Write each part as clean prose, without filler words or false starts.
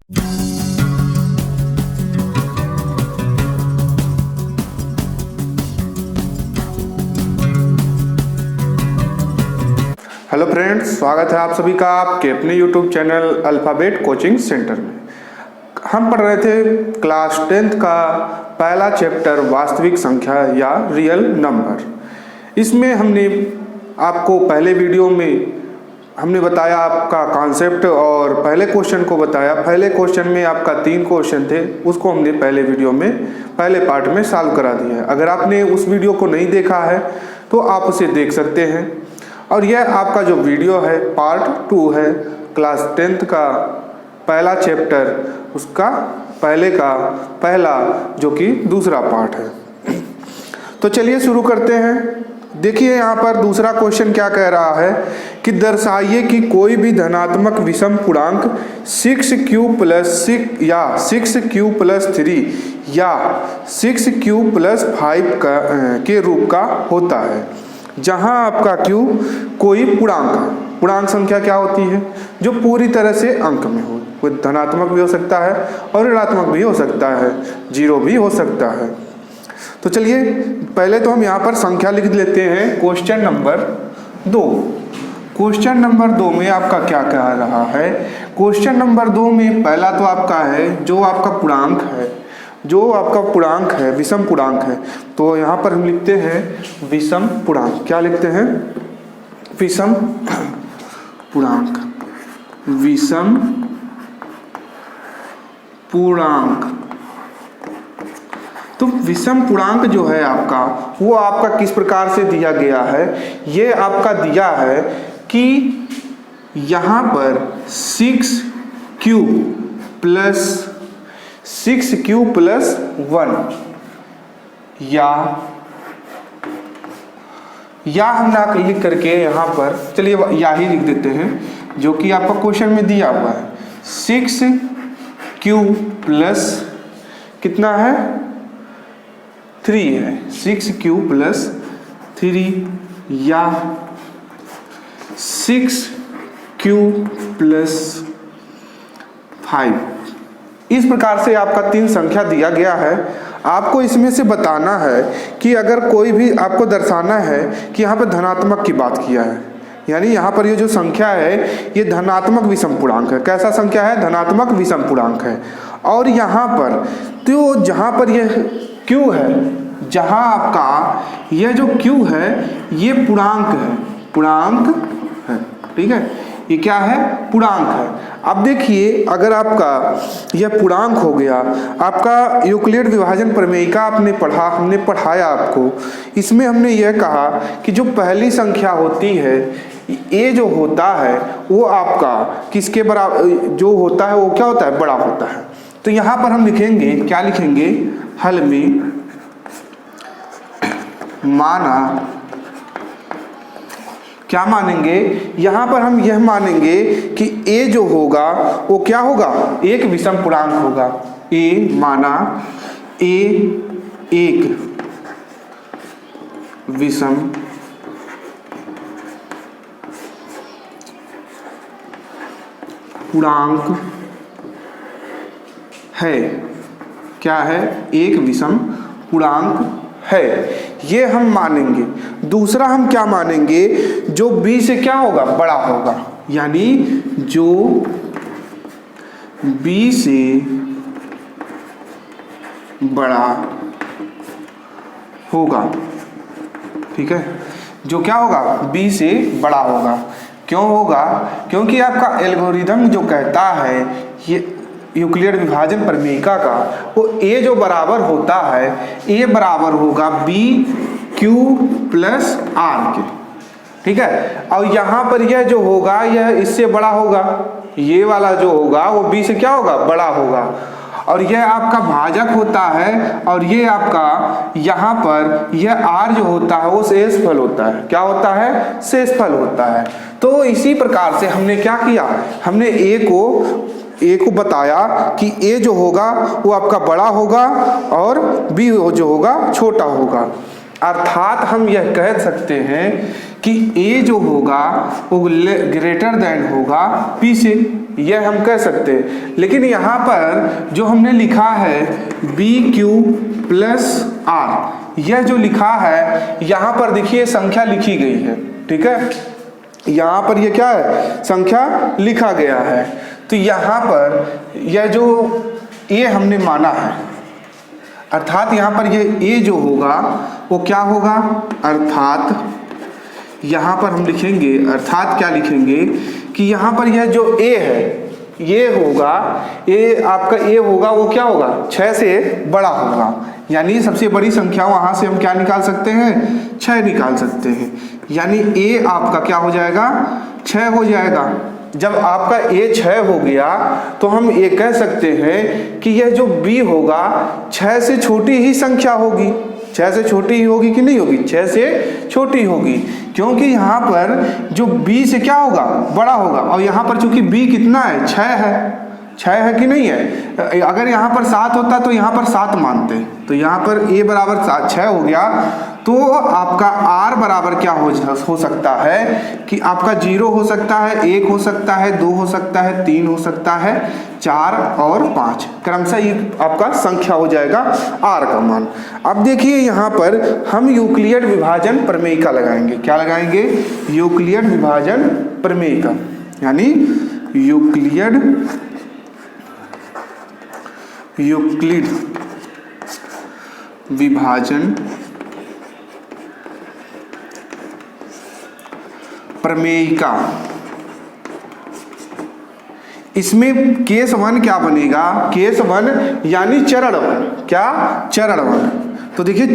Hello friends, स्वागत है आप सभी का आपके अपने YouTube channel alphabet coaching centre में। हम पढ़ रहे थे क्लास 10th का पहला चैप्टर वास्तविक संख्या या रियल नंबर। इसमें हमने आपको पहले वीडियो में हमने बताया आपका कॉन्सेप्ट और पहले क्वेश्चन को बताया। पहले क्वेश्चन में आपका 3 क्वेश्चन थे, उसको हमने पहले वीडियो में पहले पार्ट में सॉल्व करा दिया है। अगर आपने उस वीडियो को नहीं देखा है तो आप उसे देख सकते हैं। और यह आपका जो वीडियो है पार्ट 2 है, क्लास 10th का पहला चैप्टर, उसका पहला जो कि दूसरा पार्ट है। तो चलिए शुरू करते हैं। देखिए यहाँ पर दूसरा क्वेश्चन क्या कह रहा है कि दर्शाइए कि कोई भी धनात्मक विषम पूर्णांक 6q+6 या 6q+3 या 6q+5 के रूप का होता है, जहां आपका q कोई पूर्णांक संख्या क्या होती है जो पूरी तरह से अंक में हो। कोई धनात्मक भी हो सकता है और ऋणात्मक भी हो सकता है, 0 भी हो सकता है। तो चलिए पहले तो हम यहाँ पर संख्या लिख लेते हैं। Question number 2। क्वेश्चन नंबर 2 में आपका क्या कह रहा है? क्वेश्चन नंबर 2 में पहला तो आपका है जो आपका पूर्णांक है, विषम पूर्णांक है। तो यहाँ पर हम लिखते हैं विषम पूर्णांक। क्या लिखते हैं? विषम पूर्णांक। विषम पूर्णांक। तो विषम पूर्णांक जो है आपका, वो आपका किस प्रकार से दिया गया है? ये आपका दिया है कि यहाँ पर 6q+1 या हम ना लिख करके यहाँ पर चलिए या ही लिख देते हैं, जो कि आपका क्वेश्चन में दिया हुआ है। 6q+ कितना है? 3 है। 6q+3 या 6q+5। इस प्रकार से आपका 3 संख्या दिया गया है। आपको इसमें से बताना है कि अगर कोई भी आपको दर्शाना है कि यहाँ पर धनात्मक की बात किया है, यानी यहाँ पर ये जो संख्या है ये धनात्मक विषम पूर्णांक है। कैसा संख्या है? धनात्मक विषम पूर्णांक है। और यहाँ पर तो जहाँ पर यह q है, जहाँ आपका यह जो q है ये पूर्णांक है, ठीक है? ये क्या है? पूर्णांक है। अब देखिए, अगर आपका यह पूर्णांक हो गया, आपका यूक्लिड विभाजन प्रमेयिका हमने पढ़ाया आपको। इसमें हमने यह कहा कि जो पहली संख्या होती है ए जो होता है वो आपका किसके बराबर जो होता है, वो क्या होता है? बड़ा होता है। तो यहाँ पर हम लिखेंगे, क्या लिखेंगे? हल में माना, क्या मानेंगे? यहाँ पर हम यह मानेंगे कि a जो होगा वो क्या होगा? एक विषम पूर्णांक होगा। a माना a एक विषम पूर्णांक है। क्या है? एक विषम पूर्णांक है, ये हम मानेंगे। दूसरा हम क्या मानेंगे? जो b से क्या होगा? बड़ा होगा, यानी जो b से बड़ा होगा, ठीक है? जो क्या होगा? b से बड़ा होगा। क्यों होगा? क्योंकि आपका एल्गोरिदम जो कहता है, ये यूक्लिड विभाजन प्रमेयिका का, वो a जो बराबर होता है, a बराबर होगा bq+r के, ठीक है? और यहाँ पर यह जो होगा यह इससे बड़ा होगा, ये वाला जो होगा वो b से क्या होगा? बड़ा होगा। और यह आपका भाजक होता है, और ये आपका यहाँ पर यह r जो होता है वो शेषफल होता है। क्या होता है? शेषफल होता है। तो इसी प्रकार से हमने क्या किया? हमने a को बताया कि a जो होगा वो आपका बड़ा होगा और b जो होगा छोटा होगा। अर्थात हम यह कह सकते हैं कि a जो होगा वो ग्रेटर देन होगा b से। यह हम कह सकते हैं। लेकिन यहाँ पर जो हमने लिखा है BQ प्लस R, यह जो लिखा है यहाँ पर देखिए संख्या लिखी गई है, ठीक है, यहाँ पर ये क्या है, संख्या लिखा गया है। तो यहाँ पर यह जो A हमने माना है, अर्थात यहाँ पर ये A जो होगा वो क्या होगा, अर्थात यहाँ पर हम लिखेंगे, अर्थात क्या लिखेंगे कि यहाँ पर यह जो A है ये होगा, A आपका A होगा वो क्या होगा, 6 से बड़ा होगा। यानी सबसे बड़ी संख्या वहाँ से हम क्या निकाल सकते हैं, 6 निकाल सकते हैं। यानी A आपका क्या हो जाएगा, 6 हो जाएगा। जब आपका A 6 हो गया तो हम ये कह सकते हैं कि यह जो B होगा 6 से छोटी ही संख्या होगी। 6 से छोटी ही होगी कि नहीं होगी, 6 से छोटी होगी, क्योंकि यहाँ पर जो B से क्या होगा, बड़ा होगा। और यहाँ पर चूंकि B कितना है, 6 है कि नहीं है। अगर यहाँ पर 7 होता तो यहाँ पर 7 मानते, तो यहाँ पर A बराबर 6 हो गया। तो आपका R बराबर क्या हो सकता है कि आपका 0 हो सकता है, 1 हो सकता है, 2 हो सकता है, 3 हो सकता है, 4 और 5, क्रमशः ये आपका संख्या हो जाएगा R का मान। अब देखिए यहाँ पर हम यूक्लिड विभाजन प्रमेयिका लगाएंगे। क्या लगाएंगे, यूक्लिड विभाजन प्रमेयिका, यानी यूक्लिड विभाजन प्रमेयिका। इसमें केस 1 क्या बनेगा, केस 1 यानी चरण 1, क्या, चरण 1। तो देखिए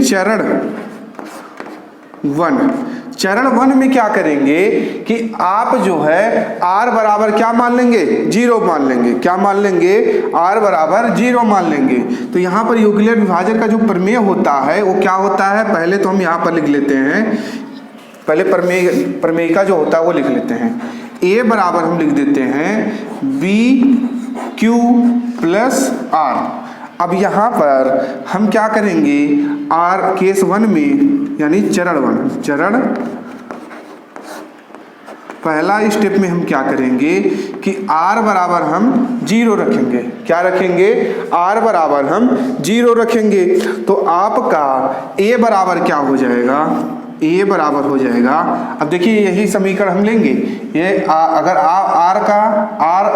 चरण 1 में क्या करेंगे कि आप जो है R बराबर क्या मान लेंगे, 0 मान लेंगे। क्या मान लेंगे, R बराबर 0 मान लेंगे। तो यहाँ पर यूक्लिड विभाजन का जो प्रमेय होता है वो क्या होता है, पहले तो हम यहाँ पर लिख लेते हैं, पहले प्रमेयिका जो होता है वो लिख लेते हैं। A बराबर हम लिख देते हैं BQ प्लस R। अब यहाँ पर हम क्या करेंगे, R केस 1 में यानी चरण 1, पहला स्टेप में हम क्या करेंगे कि R बराबर हम 0 रखेंगे। क्या रखेंगे, R बराबर हम 0 रखेंगे। तो आपका A बराबर क्या हो जाएगा, A बराबर हो जाएगा, अब देखिए यही समीकरण हम लेंगे। ये अगर R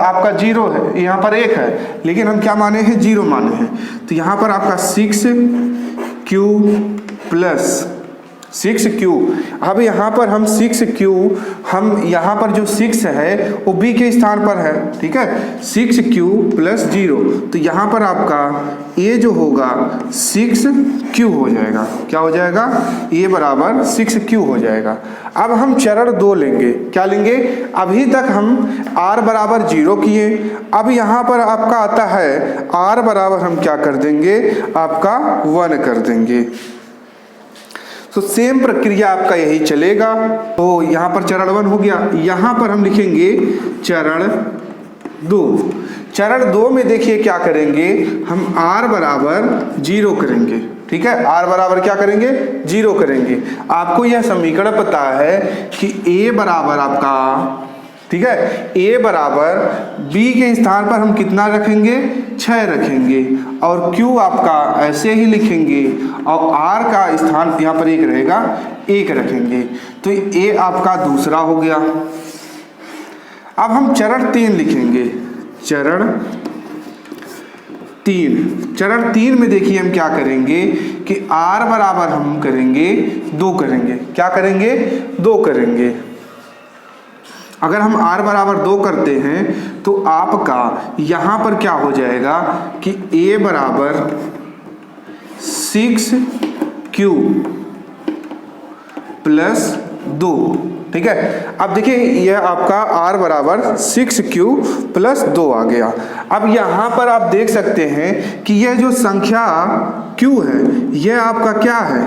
आपका 0 है, यहाँ पर 1 है, लेकिन हम क्या माने हैं, 0 माने हैं। तो यहाँ पर आपका 6Q प्लस 6Q। अब यहाँ पर हम 6Q, हम यहाँ पर जो 6 है वो B के स्थान पर है, ठीक है, 6Q प्लस 0। तो यहाँ पर आपका A जो होगा 6Q हो जाएगा। क्या हो जाएगा, A बराबर 6Q हो जाएगा। अब हम चरण 2 लेंगे। क्या लेंगे, अभी तक हम R बराबर 0 किए, अब यहाँ पर आपका आता है R बराबर हम क्या कर देंगे, आपका 1 कर देंगे। तो सेम प्रक्रिया आपका यही चलेगा। तो यहाँ पर चरण 1 हो गया, यहाँ पर हम लिखेंगे चरण 2। चरण 2 में देखिए क्या करेंगे, हम R बराबर 0 करेंगे, ठीक है, R बराबर क्या करेंगे, 0 करेंगे। आपको यह समीकरण पता है कि A बराबर आपका, ठीक है, A बराबर B के स्थान पर हम कितना रखेंगे, 6 रखेंगे, और Q आपका ऐसे ही लिखेंगे, और R का स्थान यहाँ पर 1 रहेगा, 1 रखेंगे। तो A आपका दूसरा हो गया। अब हम चरण 3 लिखेंगे। चरण 3 में देखिए हम क्या करेंगे कि R बराबर हम करेंगे 2 करेंगे। क्या करेंगे, 2 करेंगे। अगर हम R बराबर 2 करते हैं तो आपका यहाँ पर क्या हो जाएगा कि A बराबर 6Q प्लस 2, ठीक है। अब देखिए यह आपका R बराबर 6Q प्लस 2 आ गया। अब यहाँ पर आप देख सकते हैं कि यह जो संख्या Q है यह आपका क्या है,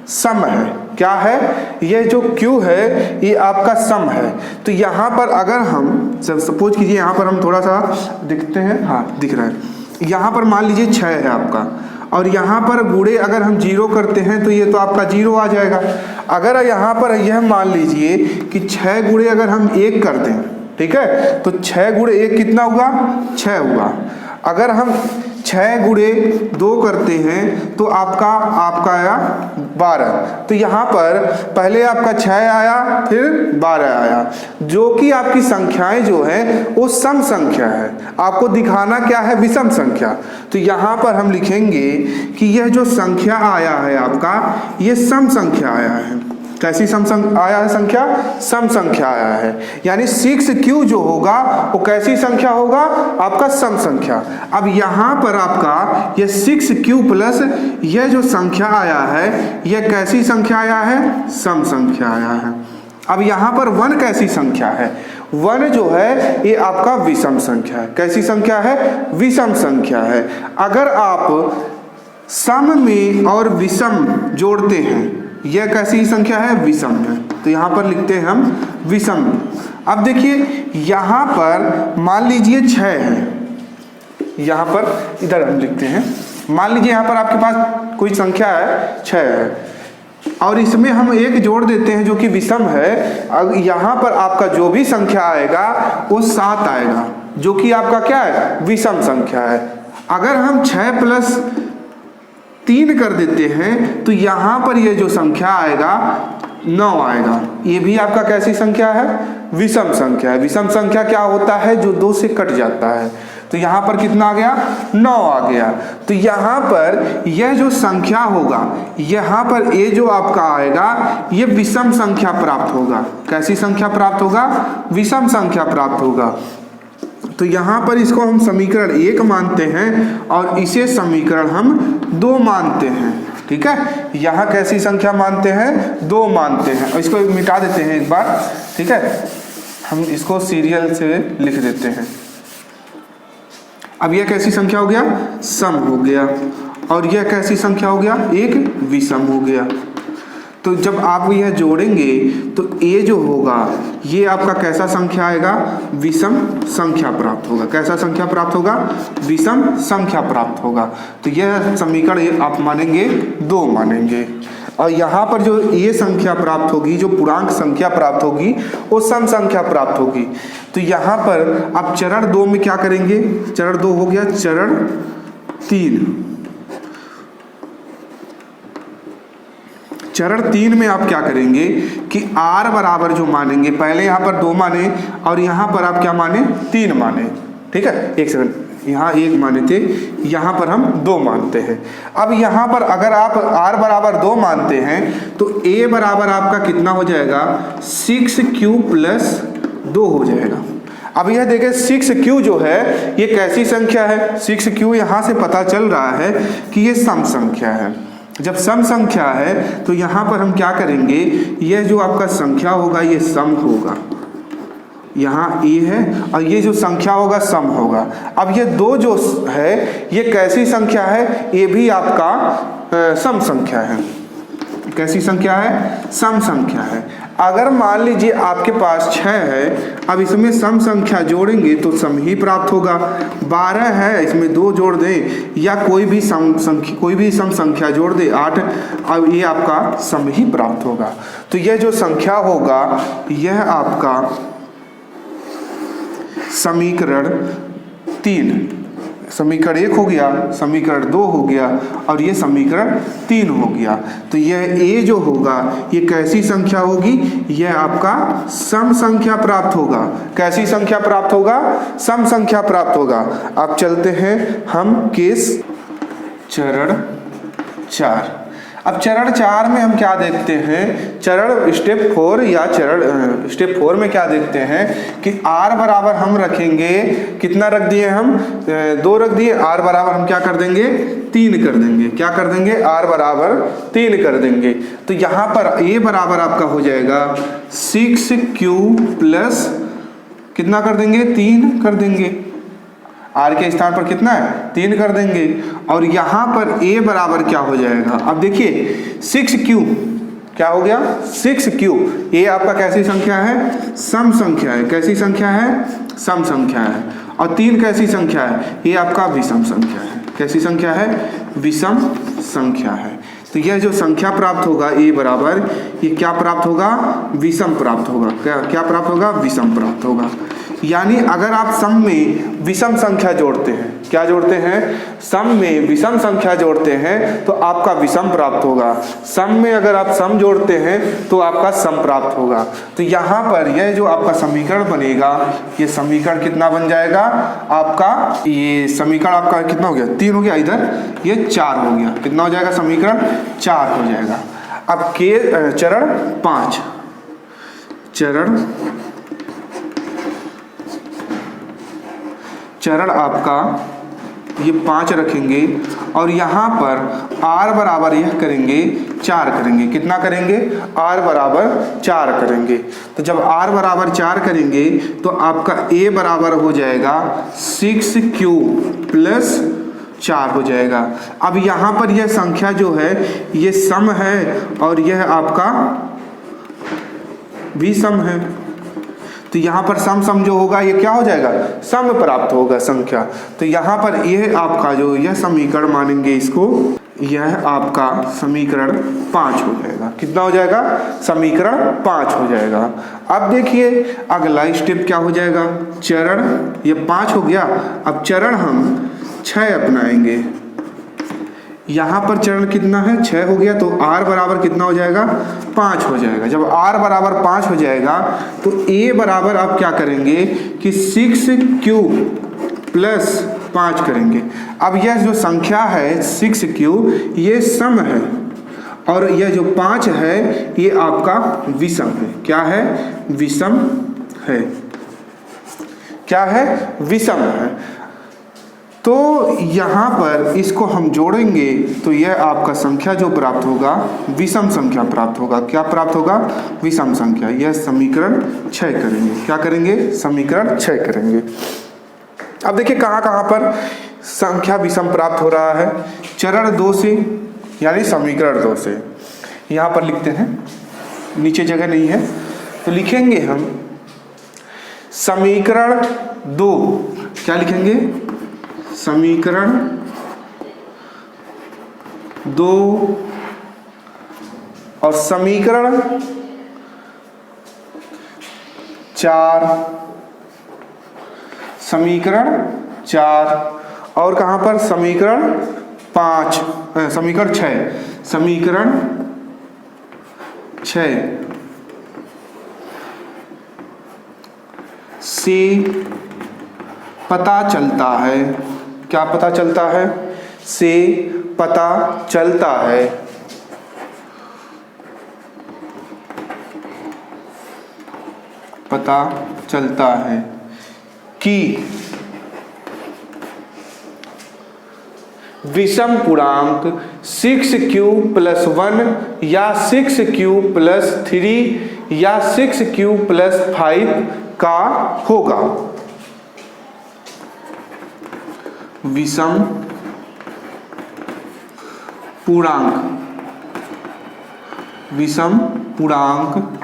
सम है। क्या है, यह जो Q है ये आपका सम है। तो यहाँ पर अगर हम सपोज कीजिए, यहाँ पर हम थोड़ा सा दिखते हैं, हाँ दिख रहा है, यहाँ पर मान लीजिए 6 है आपका, और यहाँ पर गुणे अगर हम 0 करते हैं तो ये तो आपका 0 आ जाएगा। अगर यहाँ पर यह मान लीजिए कि 6 गुणे अगर हम 1 कर दें, ठीक है। तो 6 गुणे 1 कितना हुआ, 6 हुआ। अगर हम 6 गुणे 2 करते हैं तो आपका आया 12। तो यहाँ पर पहले आपका 6 आया फिर 12 आया, जो कि आपकी संख्याएं जो है वो सम संख्या है। आपको दिखाना क्या है, विषम संख्या। तो यहाँ पर हम लिखेंगे कि यह जो संख्या आया है आपका, ये सम संख्या आया है। कैसी सम आया है संख्या, सम संख्या आया है। यानी 6q जो होगा वो कैसी संख्या होगा, आपका सम संख्या। अब यहाँ पर आपका ये 6q प्लस यह जो संख्या आया है, यह कैसी संख्या आया है, सम संख्या आया है। अब यहाँ पर 1 कैसी संख्या है, 1 जो है ये आपका विषम संख्या है। कैसी संख्या है, विषम संख्या है। अगर आप सम में और विषम जोड़ते हैं, यह कैसी संख्या है, विषम है। तो यहाँ पर लिखते हैं हम विषम। अब देखिए यहाँ पर मान लीजिए 6 है, यहाँ पर इधर हम लिखते हैं, मान लीजिए यहाँ पर आपके पास कोई संख्या है 6 है, और इसमें हम 1 जोड़ देते हैं जो कि विषम है। अब यहाँ पर आपका जो भी संख्या आएगा वो 7 आएगा, जो कि आपका क्या है, विषम संख्या है। अगर हम 6 प्लस 3 कर देते हैं तो यहाँ पर ये जो संख्या आएगा 9 आएगा। ये भी आपका कैसी संख्या है, विषम संख्या है। विषम संख्या क्या होता है, जो 2 से कट जाता है। तो यहाँ पर कितना आ गया, 9 आ गया। तो यहाँ पर यह जो संख्या होगा, यहाँ पर ये जो आपका आएगा ये विषम संख्या प्राप्त होगा। कैसी संख्या प्राप्त होगा, विषम संख्या प्राप्त होगा। तो यहाँ पर इसको हम समीकरण 1 मानते हैं और इसे समीकरण हम 2 मानते हैं। ठीक है, यहाँ कैसी संख्या मानते हैं, 2 मानते हैं। और इसको मिटा देते हैं एक बार, ठीक है, हम इसको सीरियल से लिख देते हैं। अब यह कैसी संख्या हो गया, सम हो गया, और यह कैसी संख्या हो गया, एक विषम हो गया। तो जब आप यह जोड़ेंगे तो ये जो होगा ये आपका कैसा संख्या आएगा, विषम संख्या प्राप्त होगा। कैसा संख्या प्राप्त होगा, विषम संख्या प्राप्त होगा। तो यह समीकरण आप मानेंगे 2 मानेंगे। और यहाँ पर जो ये संख्या प्राप्त होगी, जो पूर्णांक संख्या प्राप्त होगी, वो सम संख्या प्राप्त होगी। तो यहाँ पर आप चरण 2 में क्या करेंगे, चरण 2 हो गया, चरण 3। चरण 3 में आप क्या करेंगे कि r बराबर जो मानेंगे, पहले यहाँ पर 2 माने और यहाँ पर आप क्या माने, 3 माने। ठीक है, एक सेकंड, यहाँ 1 माने थे, यहाँ पर हम 2 मानते हैं। अब यहाँ पर अगर आप r बराबर 2 मानते हैं तो a बराबर आपका कितना हो जाएगा, 6q प्लस 2 हो जाएगा। अब यह देखें 6q जो है ये कैसी संख्या है, 6q यहाँ से पता चल रहा है कि ये सम संख्या है। जब सम संख्या है तो यहाँ पर हम क्या करेंगे, यह जो आपका संख्या होगा ये सम होगा, यहाँ ए है, और ये जो संख्या होगा सम होगा। अब ये 2 जो है ये कैसी संख्या है, ये भी आपका सम संख्या है। कैसी संख्या है, सम संख्या है। अगर मान लीजिए आपके पास 6 है, अब इसमें सम संख्या जोड़ेंगे तो सम ही प्राप्त होगा। 12 है, इसमें 2 जोड़ दें या कोई भी सम संख्या जोड़ दे 8, अब ये आपका सम ही प्राप्त होगा। तो यह जो संख्या होगा यह आपका समीकरण 3, समीकरण 1 हो गया, समीकरण 2 हो गया, और ये समीकरण 3 हो गया। तो यह a जो होगा ये कैसी संख्या होगी, यह आपका सम संख्या प्राप्त होगा। कैसी संख्या प्राप्त होगा, सम संख्या प्राप्त होगा। अब चलते हैं हम केस चरण 4। अब चरण 4 में हम क्या देखते हैं, चरण स्टेप 4 या चरण स्टेप 4 में क्या देखते हैं कि r बराबर हम रखेंगे, कितना रख दिए हम, 2 रख दिए। r बराबर हम क्या कर देंगे, 3 कर देंगे। क्या कर देंगे, r बराबर 3 कर देंगे। तो यहाँ पर a बराबर आपका हो जाएगा 6q प्लस कितना कर देंगे, 3 कर देंगे। r के स्थान पर कितना है, 3 कर देंगे। और यहाँ पर a बराबर क्या हो जाएगा, अब देखिए 6q क्या हो गया, 6q, ये आपका कैसी संख्या है, सम संख्या है। कैसी संख्या है, सम संख्या है। और 3 कैसी संख्या है, ये आपका विषम संख्या है। कैसी संख्या है, विषम संख्या है। तो यह जो संख्या प्राप्त होगा a बराबर, ये क्या प्राप्त होगा, विषम प्राप्त होगा। क्या प्राप्त होगा, विषम प्राप्त होगा। यानी अगर आप सम में विषम संख्या जोड़ते हैं, क्या जोड़ते हैं, सम में विषम संख्या जोड़ते हैं तो आपका विषम प्राप्त होगा। सम में अगर आप सम जोड़ते हैं तो आपका सम प्राप्त होगा। तो यहाँ पर यह जो आपका समीकरण बनेगा, ये समीकरण कितना बन जाएगा आपका, ये समीकरण आपका कितना हो गया, 3 हो गया, इधर ये 4 हो गया। कितना हो जाएगा समीकरण, 4 हो जाएगा। अब के चरण 5, चरण आपका ये 5 रखेंगे और यहाँ पर r बराबर यह करेंगे 4 करेंगे। कितना करेंगे, r बराबर 4 करेंगे। तो जब r बराबर 4 करेंगे तो आपका a बराबर हो जाएगा 6q प्लस 4 हो जाएगा। अब यहाँ पर यह संख्या जो है ये सम है और यह आपका भी सम है। तो यहाँ पर सम जो होगा ये क्या हो जाएगा, सम प्राप्त होगा संख्या। तो यहाँ पर यह आपका जो यह समीकरण मानेंगे इसको, यह आपका समीकरण 5 हो जाएगा। कितना हो जाएगा, समीकरण 5 हो जाएगा। अब देखिए अगला स्टेप क्या हो जाएगा, चरण ये 5 हो गया। अब चरण हम 6 अपनाएंगे। यहाँ पर चरण कितना है, 6 हो गया। तो r बराबर कितना हो जाएगा, 5 हो जाएगा। जब r बराबर 5 हो जाएगा तो a बराबर आप क्या करेंगे कि 6q प्लस 5 करेंगे। अब यह जो संख्या है 6q ये सम है और यह जो 5 है ये आपका विषम है। क्या है, विषम है। क्या है, विषम है। तो यहाँ पर इसको हम जोड़ेंगे तो यह आपका संख्या जो प्राप्त होगा विषम संख्या प्राप्त होगा। क्या प्राप्त होगा, विषम संख्या। यह समीकरण 6 करेंगे। क्या करेंगे, समीकरण 6 करेंगे। अब देखिए कहाँ कहाँ पर संख्या विषम प्राप्त हो रहा है, चरण 2 से यानी समीकरण 2 से। यहाँ पर लिखते हैं, नीचे जगह नहीं है तो लिखेंगे हम समीकरण 2। क्या लिखेंगे, समीकरण 2 और समीकरण 4, समीकरण 4 और कहां पर समीकरण 5, समीकरण 6, समीकरण 6 से पता चलता है। क्या पता चलता है, से पता चलता है पता चलता है कि विषम पूर्णांक 6q प्लस 1 या 6q प्लस 3 या 6q प्लस 5 का होगा। विषम पूर्णांक, विषम पूर्णांक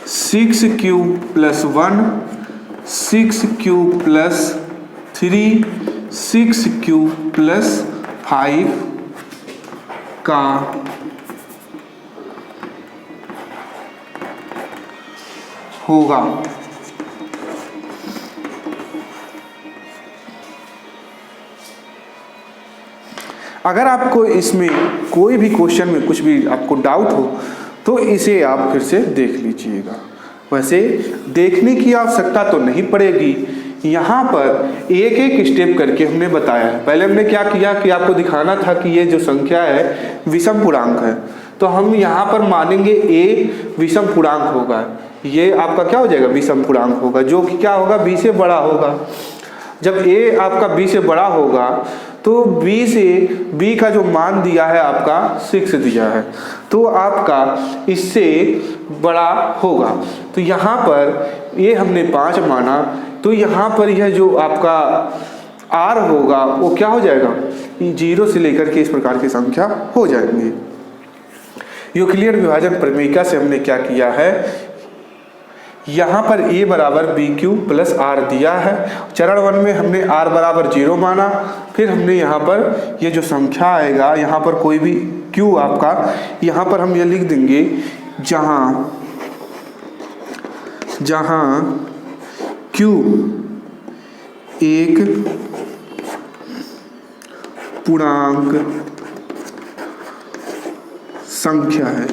6q plus 1, 6q plus 3, 6q plus 5 का होगा। अगर आपको इसमें कोई भी क्वेश्चन में कुछ भी आपको डाउट हो तो इसे आप फिर से देख लीजिएगा। वैसे देखने की आवश्यकता तो नहीं पड़ेगी, यहाँ पर एक एक स्टेप करके हमने बताया है। पहले हमने क्या किया कि आपको दिखाना था कि ये जो संख्या है विषम पूर्णांक है, तो हम यहाँ पर मानेंगे a विषम पूर्णांक होगा। ये आपका क्या हो जाएगा, विषम पूर्णांक होगा, जो कि क्या होगा, b से बड़ा होगा। जब a आपका b से बड़ा होगा तो b से b का जो मान दिया है आपका 6 दिया है, तो आपका इससे बड़ा होगा। तो यहाँ पर ये हमने 5 माना, तो यहाँ पर यह जो आपका r होगा वो क्या हो जाएगा, 0 से लेकर के इस प्रकार की संख्या हो जाएंगी। यूक्लिड विभाजन प्रमेयिका से हमने क्या किया है, यहाँ पर a बराबर BQ प्लस R दिया है। चरण 1 में हमने R बराबर 0 माना, फिर हमने यहाँ पर ये जो संख्या आएगा, यहाँ पर कोई भी Q आपका, यहाँ पर हम ये लिख देंगे जहाँ जहाँ Q एक पूर्णांक संख्या है,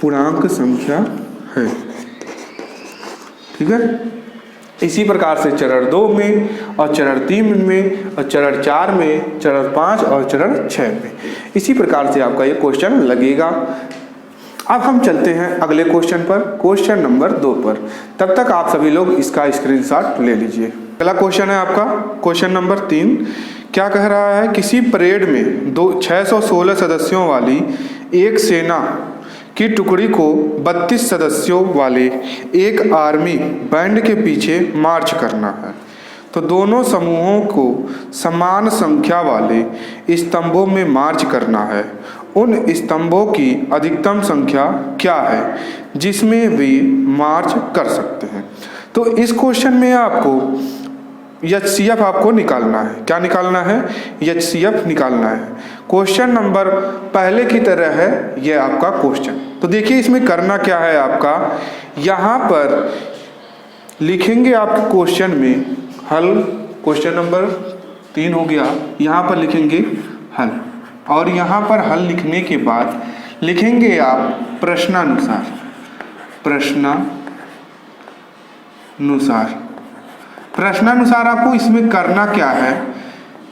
पूर्णांक संख्या है। ठीक है। इसी प्रकार से चरण 2 में और चरण 3 में और चरण 4 में, चरण 5 और चरण 6 में इसी प्रकार से आपका ये क्वेश्चन लगेगा। अब हम चलते हैं अगले क्वेश्चन पर, क्वेश्चन नंबर 2 पर। तब तक आप सभी लोग इसका स्क्रीनशॉट ले लीजिए। पहला क्वेश्चन है आपका क्वेश्चन नंबर 3। क्या कह रहा है, किसी परेड में 616 सदस्यों वाली एक सेना की टुकड़ी को 32 सदस्यों वाले एक आर्मी बैंड के पीछे मार्च करना है, तो दोनों समूहों को समान संख्या वाले स्तंभों में मार्च करना है। उन स्तंभों की अधिकतम संख्या क्या है जिसमें वे मार्च कर सकते हैं। तो इस क्वेश्चन में आपको HCF आपको निकालना है। क्या निकालना है? HCF निकालना है। क्वेश्चन नंबर पहले की तरह है ये आपका क्वेश्चन। तो देखिए इसमें करना क्या है आपका, यहाँ पर लिखेंगे आपके क्वेश्चन में हल। क्वेश्चन नंबर 3 हो गया, यहाँ पर लिखेंगे हल, और यहाँ पर हल लिखने के बाद लिखेंगे आप प्रश्नानुसार। प्रश्नानुसार आपको इसमें करना क्या है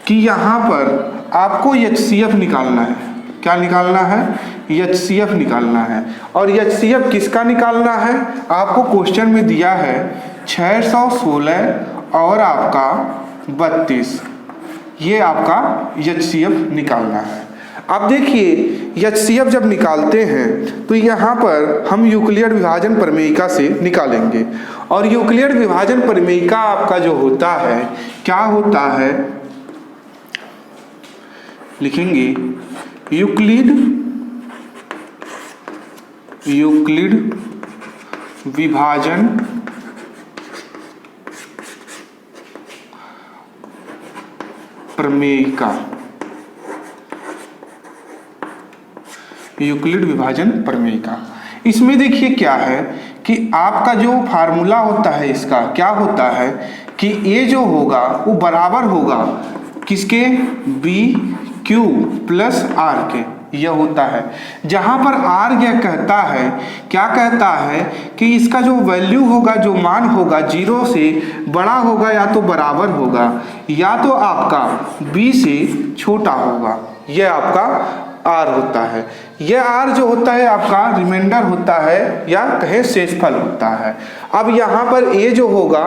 कि यहाँ पर आपको HCF निकालना है। क्या निकालना है? HCF निकालना है। और HCF किसका निकालना है? आपको क्वेश्चन में दिया है 616 और आपका 32, ये आपका HCF निकालना है। अब देखिए HCF जब निकालते हैं तो यहाँ पर हम यूक्लिड विभाजन प्रमेयिका से निकालेंगे, और यूक्लिड विभाजन प्रमेयिका आपका जो होता है, क्या होता है, लिखेंगे यूक्लिड विभाजन प्रमेयिका। यूक्लिड विभाजन प्रमेयिका, इसमें देखिए क्या है कि आपका जो फार्मूला होता है इसका क्या होता है कि ये जो होगा वो बराबर होगा किसके, BQ प्लस R के। यह होता है जहां पर R यह कहता है, क्या कहता है कि इसका जो वैल्यू होगा, जो मान होगा 0 से बड़ा होगा या तो बराबर होगा या तो आपका B से छोटा होगा। यह आपका R होता है। यह R जो होता है आपका रिमाइंडर होता है या कहे शेषफल होता है। अब यहाँ पर A जो होगा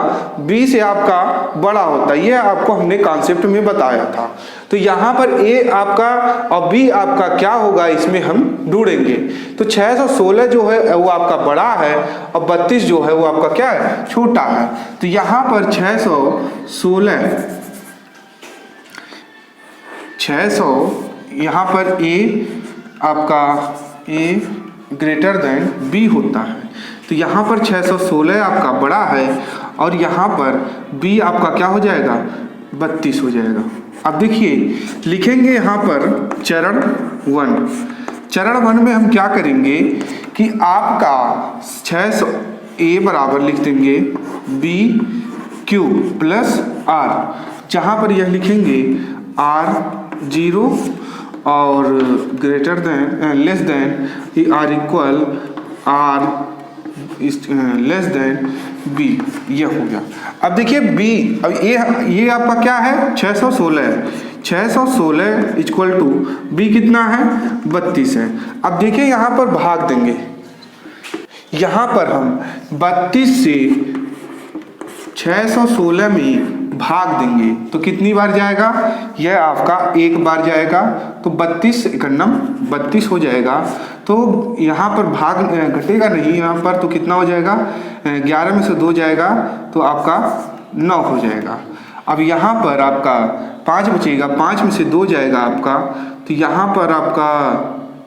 B से आपका बड़ा होता है, यह आपको हमने कॉन्सेप्ट में बताया था। तो यहाँ पर A आपका और B आपका क्या होगा इसमें हम ढूंढेंगे। तो 616 जो है वो आपका बड़ा है और 32 जो है वो आपका क्या है, छोटा है। तो यहाँ पर 600 यहाँ पर A आपका A ग्रेटर देन B होता है। तो यहाँ पर 616 आपका बड़ा है और यहाँ पर B आपका क्या हो जाएगा, 32 हो जाएगा। अब देखिए लिखेंगे यहाँ पर चरण 1 में हम क्या करेंगे कि आपका 600 A बराबर लिख देंगे BQ प्लस R, जहाँ पर यह लिखेंगे R 0 और greater than less than R equal R less than B, ये हो गया। अब देखिए B, अब ये आपका क्या है, 616 है। 616 इक्वल टू B कितना है, 32 है। अब देखिए यहाँ पर भाग देंगे, यहाँ पर हम 32 से 616 में भाग देंगे तो कितनी बार जाएगा, यह आपका एक बार जाएगा। तो 32 एकन्नम 32 हो जाएगा। तो यहाँ पर भाग घटेगा नहीं यहाँ पर, तो कितना हो जाएगा, 11 में से 2 जाएगा तो आपका 9 हो जाएगा। अब यहाँ पर आपका 5 बचेगा, 5 में से 2 जाएगा आपका, तो यहाँ पर आपका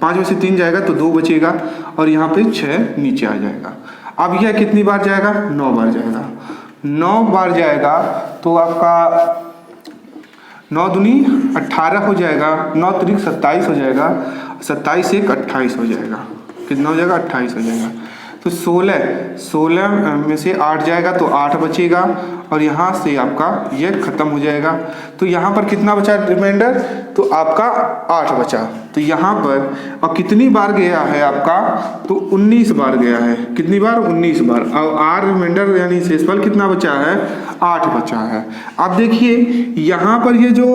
5 में से 3 जाएगा तो 2 बचेगा और यहाँ पे 6 नीचे आ जाएगा। अब यह कितनी बार जाएगा, 9 बार जाएगा। 9 बार जाएगा तो आपका 9 दूनी 18 हो जाएगा, 9 त्रिक 27 हो जाएगा, 27 एक 28 हो जाएगा। कितना हो जाएगा, 28 हो जाएगा। तो 16 में से 8 जाएगा तो 8 बचेगा और यहाँ से आपका ये खत्म हो जाएगा। तो यहाँ पर कितना बचा रिमाइंडर, तो आपका 8 बचा। तो यहाँ पर और कितनी बार गया है आपका, तो 19 बार गया है। कितनी बार, 19 बार। और आर रिमाइंडर यानी शेषफल कितना बचा है, 8 बचा है। अब देखिए यहाँ पर ये जो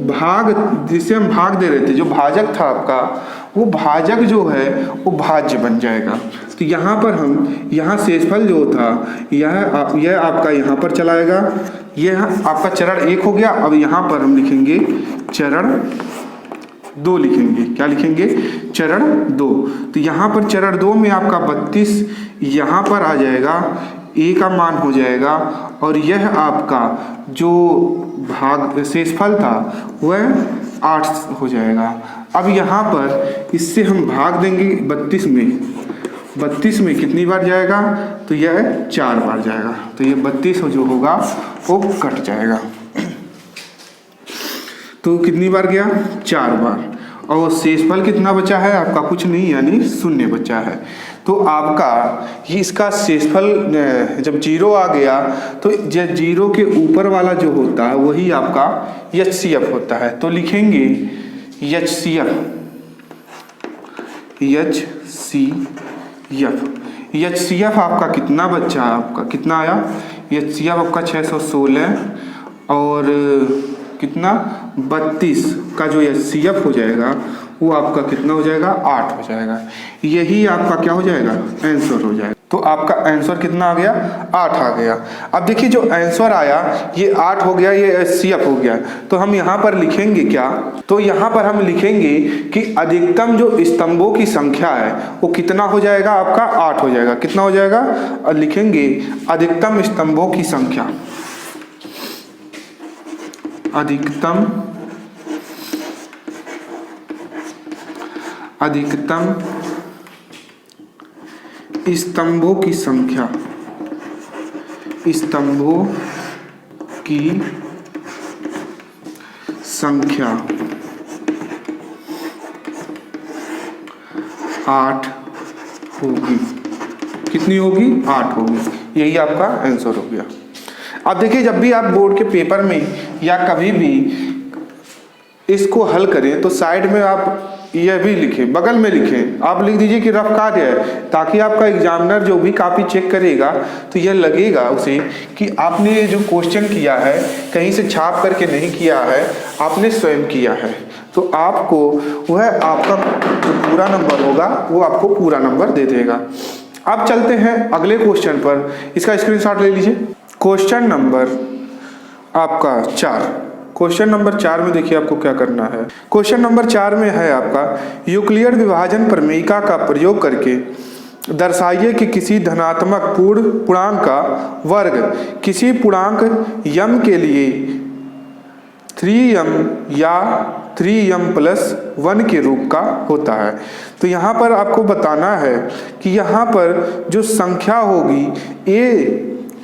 भाग जिसे हम भाग दे रहे थे, जो भाजक था आपका, वो भाजक जो है वो भाज्य बन जाएगा। तो यहाँ पर हम यहाँ शेषफल जो था यह आपका यहाँ पर चलाएगा। यह आपका चरण 1 हो गया। अब यहाँ पर हम लिखेंगे चरण 2 लिखेंगे। क्या लिखेंगे, चरण 2। तो यहाँ पर चरण 2 में आपका 32 यहाँ पर आ जाएगा, ए का मान हो जाएगा और यह आपका जो भाग शेषफल था वह 8 हो जाएगा। अब यहाँ पर इससे हम भाग देंगे 32 में कितनी बार जाएगा, तो यह 4 बार जाएगा। तो ये 32 जो होगा वो कट जाएगा। तो कितनी बार गया, 4 बार। और शेषफल कितना बचा है आपका, कुछ नहीं यानी 0 बचा है। तो आपका ये इसका शेषफल जब 0 आ गया तो 0 के ऊपर वाला जो होता है वही आपका HCF होता है। तो लिखेंगे HCF आपका कितना बचा, आपका कितना आया, HCF आपका 616 और कितना 32 का जो HCF हो जाएगा वो आपका कितना हो जाएगा, 8 हो जाएगा। यही आपका क्या हो जाएगा, आंसर हो जाएगा। तो आपका आंसर कितना आ गया, 8 आ गया। अब देखिए जो आंसर आया ये 8 हो गया, ये HCF हो गया। तो हम यहाँ पर लिखेंगे क्या, तो यहाँ पर हम लिखेंगे कि अधिकतम जो स्तंभों की संख्या है वो कितना हो जाएगा, आपका 8 हो जाएगा। कितना हो जाएगा, और लिखेंगे अधिकतम स्तंभों की संख्या, अधिकतम स्तंभों की संख्या, स्तंभों की संख्या 8 होगी। कितनी होगी, 8 होगी। यही आपका आंसर हो गया। अब देखिए जब भी आप बोर्ड के पेपर में या कभी भी इसको हल करें तो साइड में आप यह भी लिखें, बगल में लिखें, आप लिख दीजिए कि रफ कार्य है, ताकि आपका एग्जामिनर जो भी कॉपी चेक करेगा तो यह लगेगा उसे कि आपने जो क्वेश्चन किया है कहीं से छाप करके नहीं किया है, आपने स्वयं किया है। तो आपको वह आपका जो पूरा नंबर होगा वो आपको पूरा नंबर दे देगा। अब चलते हैं अगले क्वेश्चन पर, इसका स्क्रीनशॉट ले लीजिए। क्वेश्चन नंबर आपका 4। क्वेश्चन नंबर 4 में देखिए आपको क्या करना है। क्वेश्चन नंबर 4 में है आपका यूक्लिड विभाजन प्रमेयिका का प्रयोग करके दर्शाइए कि किसी धनात्मक पूर्णांक का वर्ग किसी पूर्णांक m के लिए 3m या 3m+1 के रूप का होता है। तो यहाँ पर आपको बताना है कि यहाँ पर जो संख्या होगी a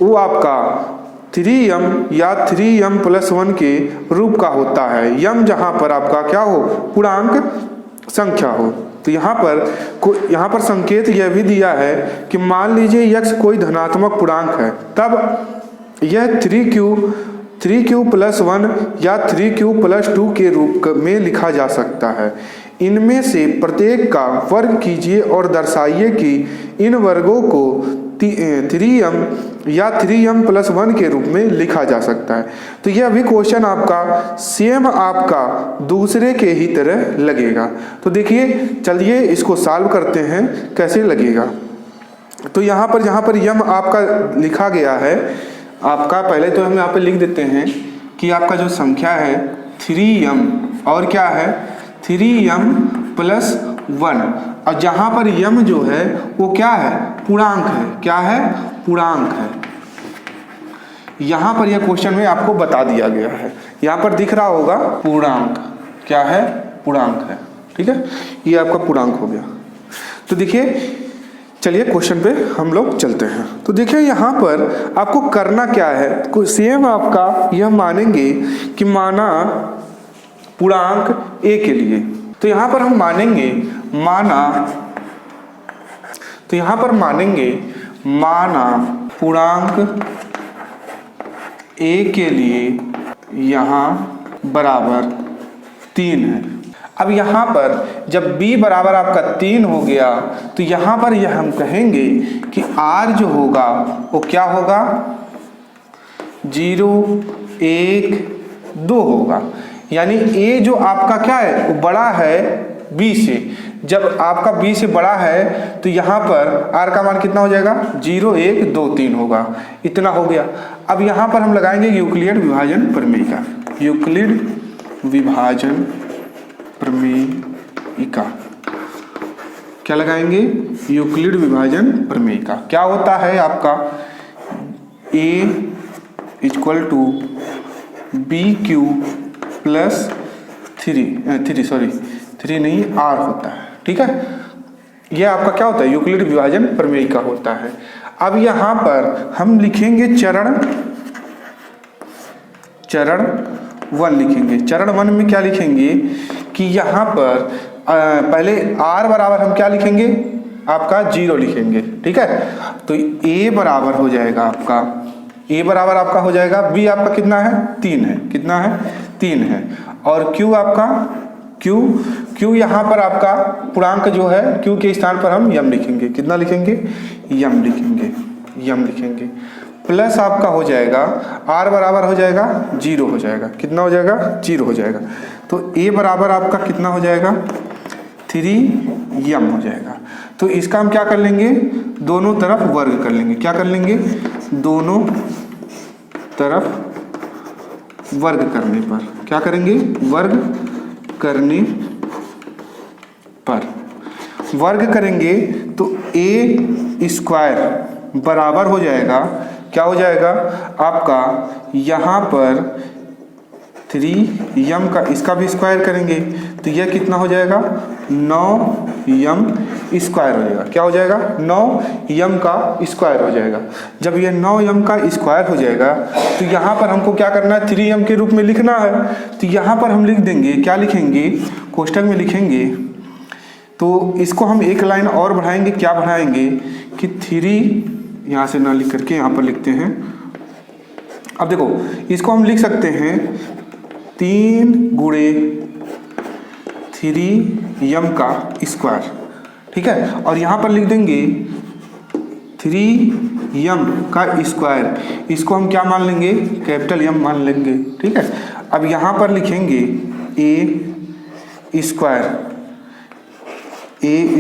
वो आपका 3m या 3m+1 के रूप का होता है। m जहाँ पर आपका क्या हो, पूर्णांक संख्या हो। तो यहाँ पर संकेत यह भी दिया है कि मान लीजिए x कोई धनात्मक पूर्णांक है, तब यह 3q+1 या 3q+2 के रूप में लिखा जा सकता है। इनमें से प्रत्येक का वर्ग कीजिए और दर्शाइए कि इन वर्गों को 3m या 3m+1 के रूप में लिखा जा सकता है। तो यह भी क्वेश्चन आपका सेम आपका दूसरे के ही तरह लगेगा। तो देखिए चलिए इसको सॉल्व करते हैं कैसे लगेगा। तो यहाँ पर जहाँ पर m आपका लिखा गया है, आपका पहले तो हम यहाँ पे लिख देते हैं कि आपका जो संख्या है 3m और क्या है 3m+1, और जहाँ पर m जो है वो क्या है, पूर्णांक है। क्या है, पूर्णांक है। यहाँ पर यह क्वेश्चन में आपको बता दिया गया है, यहाँ पर दिख रहा होगा पूर्णांक। क्या है, पूर्णांक है। ठीक है, ये आपका पूर्णांक हो गया। तो देखिए चलिए क्वेश्चन पे हम लोग चलते हैं। तो देखिए यहाँ पर आपको करना क्या है, सेम आपका यह मानेंगे कि माना पूर्णांक a के लिए, तो यहाँ पर हम मानेंगे माना, तो यहाँ पर मानेंगे माना पूर्णांक a के लिए यहाँ बराबर 3 है। अब यहाँ पर जब b बराबर आपका 3 हो गया तो यहाँ पर यह हम कहेंगे कि r जो होगा वो क्या होगा, 0, 1, 2 होगा। यानी a जो आपका क्या है वो बड़ा है b से। जब आपका b से बड़ा है तो यहाँ पर r का मान कितना हो जाएगा, 0, 1, 2, 3 होगा। इतना हो गया। अब यहाँ पर हम लगाएंगे यूक्लिड विभाजन प्रमेय का। यूक्लिड विभाजन प्रमेय का क्या लगाएंगे, यूक्लिड विभाजन प्रमेय का। क्या होता है आपका a equal to b q plus 3 नहीं r होता है। ठीक है, यह आपका क्या होता है, यूक्लिड विभाजन प्रमेय का होता है। अब यहाँ पर हम लिखेंगे चरण 1 लिखेंगे। चरण 1 में क्या लिखेंगे कि यहाँ पर पहले r बराबर हम क्या लिखेंगे, आपका 0 लिखेंगे। ठीक है, तो a बराबर हो जाएगा आपका, a बराबर आपका हो जाएगा, b आपका कितना है, 3 है। कितना है, 3 है। और q आपका q यहाँ पर आपका पूर्णांक जो है q के स्थान पर हम m लिखेंगे। कितना लिखेंगे, m लिखेंगे। प्लस आपका हो जाएगा r बराबर हो जाएगा 0 हो जाएगा। कितना हो जाएगा, 0 हो जाएगा। तो a बराबर आपका कितना हो जाएगा, 3m हो जाएगा। तो इसका हम क्या कर लेंगे, दोनों तरफ वर्ग कर लेंगे। क्या कर लेंगे, दोनों तरफ वर्ग करने पर क्या करेंगे, वर्ग करने पर वर्ग करेंगे तो a स्क्वायर बराबर हो जाएगा, क्या हो जाएगा आपका, यहाँ पर 3m का इसका भी स्क्वायर करेंगे तो यह कितना हो जाएगा, 9m स्क्वायर हो जाएगा। क्या हो जाएगा, 9m का स्क्वायर हो जाएगा। जब यह 9m का स्क्वायर हो जाएगा तो यहाँ पर हमको क्या करना है, 3m के रूप में लिखना है। तो यहाँ पर हम लिख देंगे, क्या लिखेंगे, कोष्टक में लिखेंगे। तो इसको हम एक लाइन और बढ़ाएंगे। क्या बढ़ाएंगे कि 3 यहाँ से ना लिख करके यहाँ पर लिखते हैं। अब देखो इसको हम लिख सकते हैं 3 गुणे 3m का स्क्वायर। ठीक है, और यहाँ पर लिख देंगे 3m का स्क्वायर। इसको हम क्या मान लेंगे, कैपिटल M मान लेंगे। ठीक है, अब यहाँ पर लिखेंगे a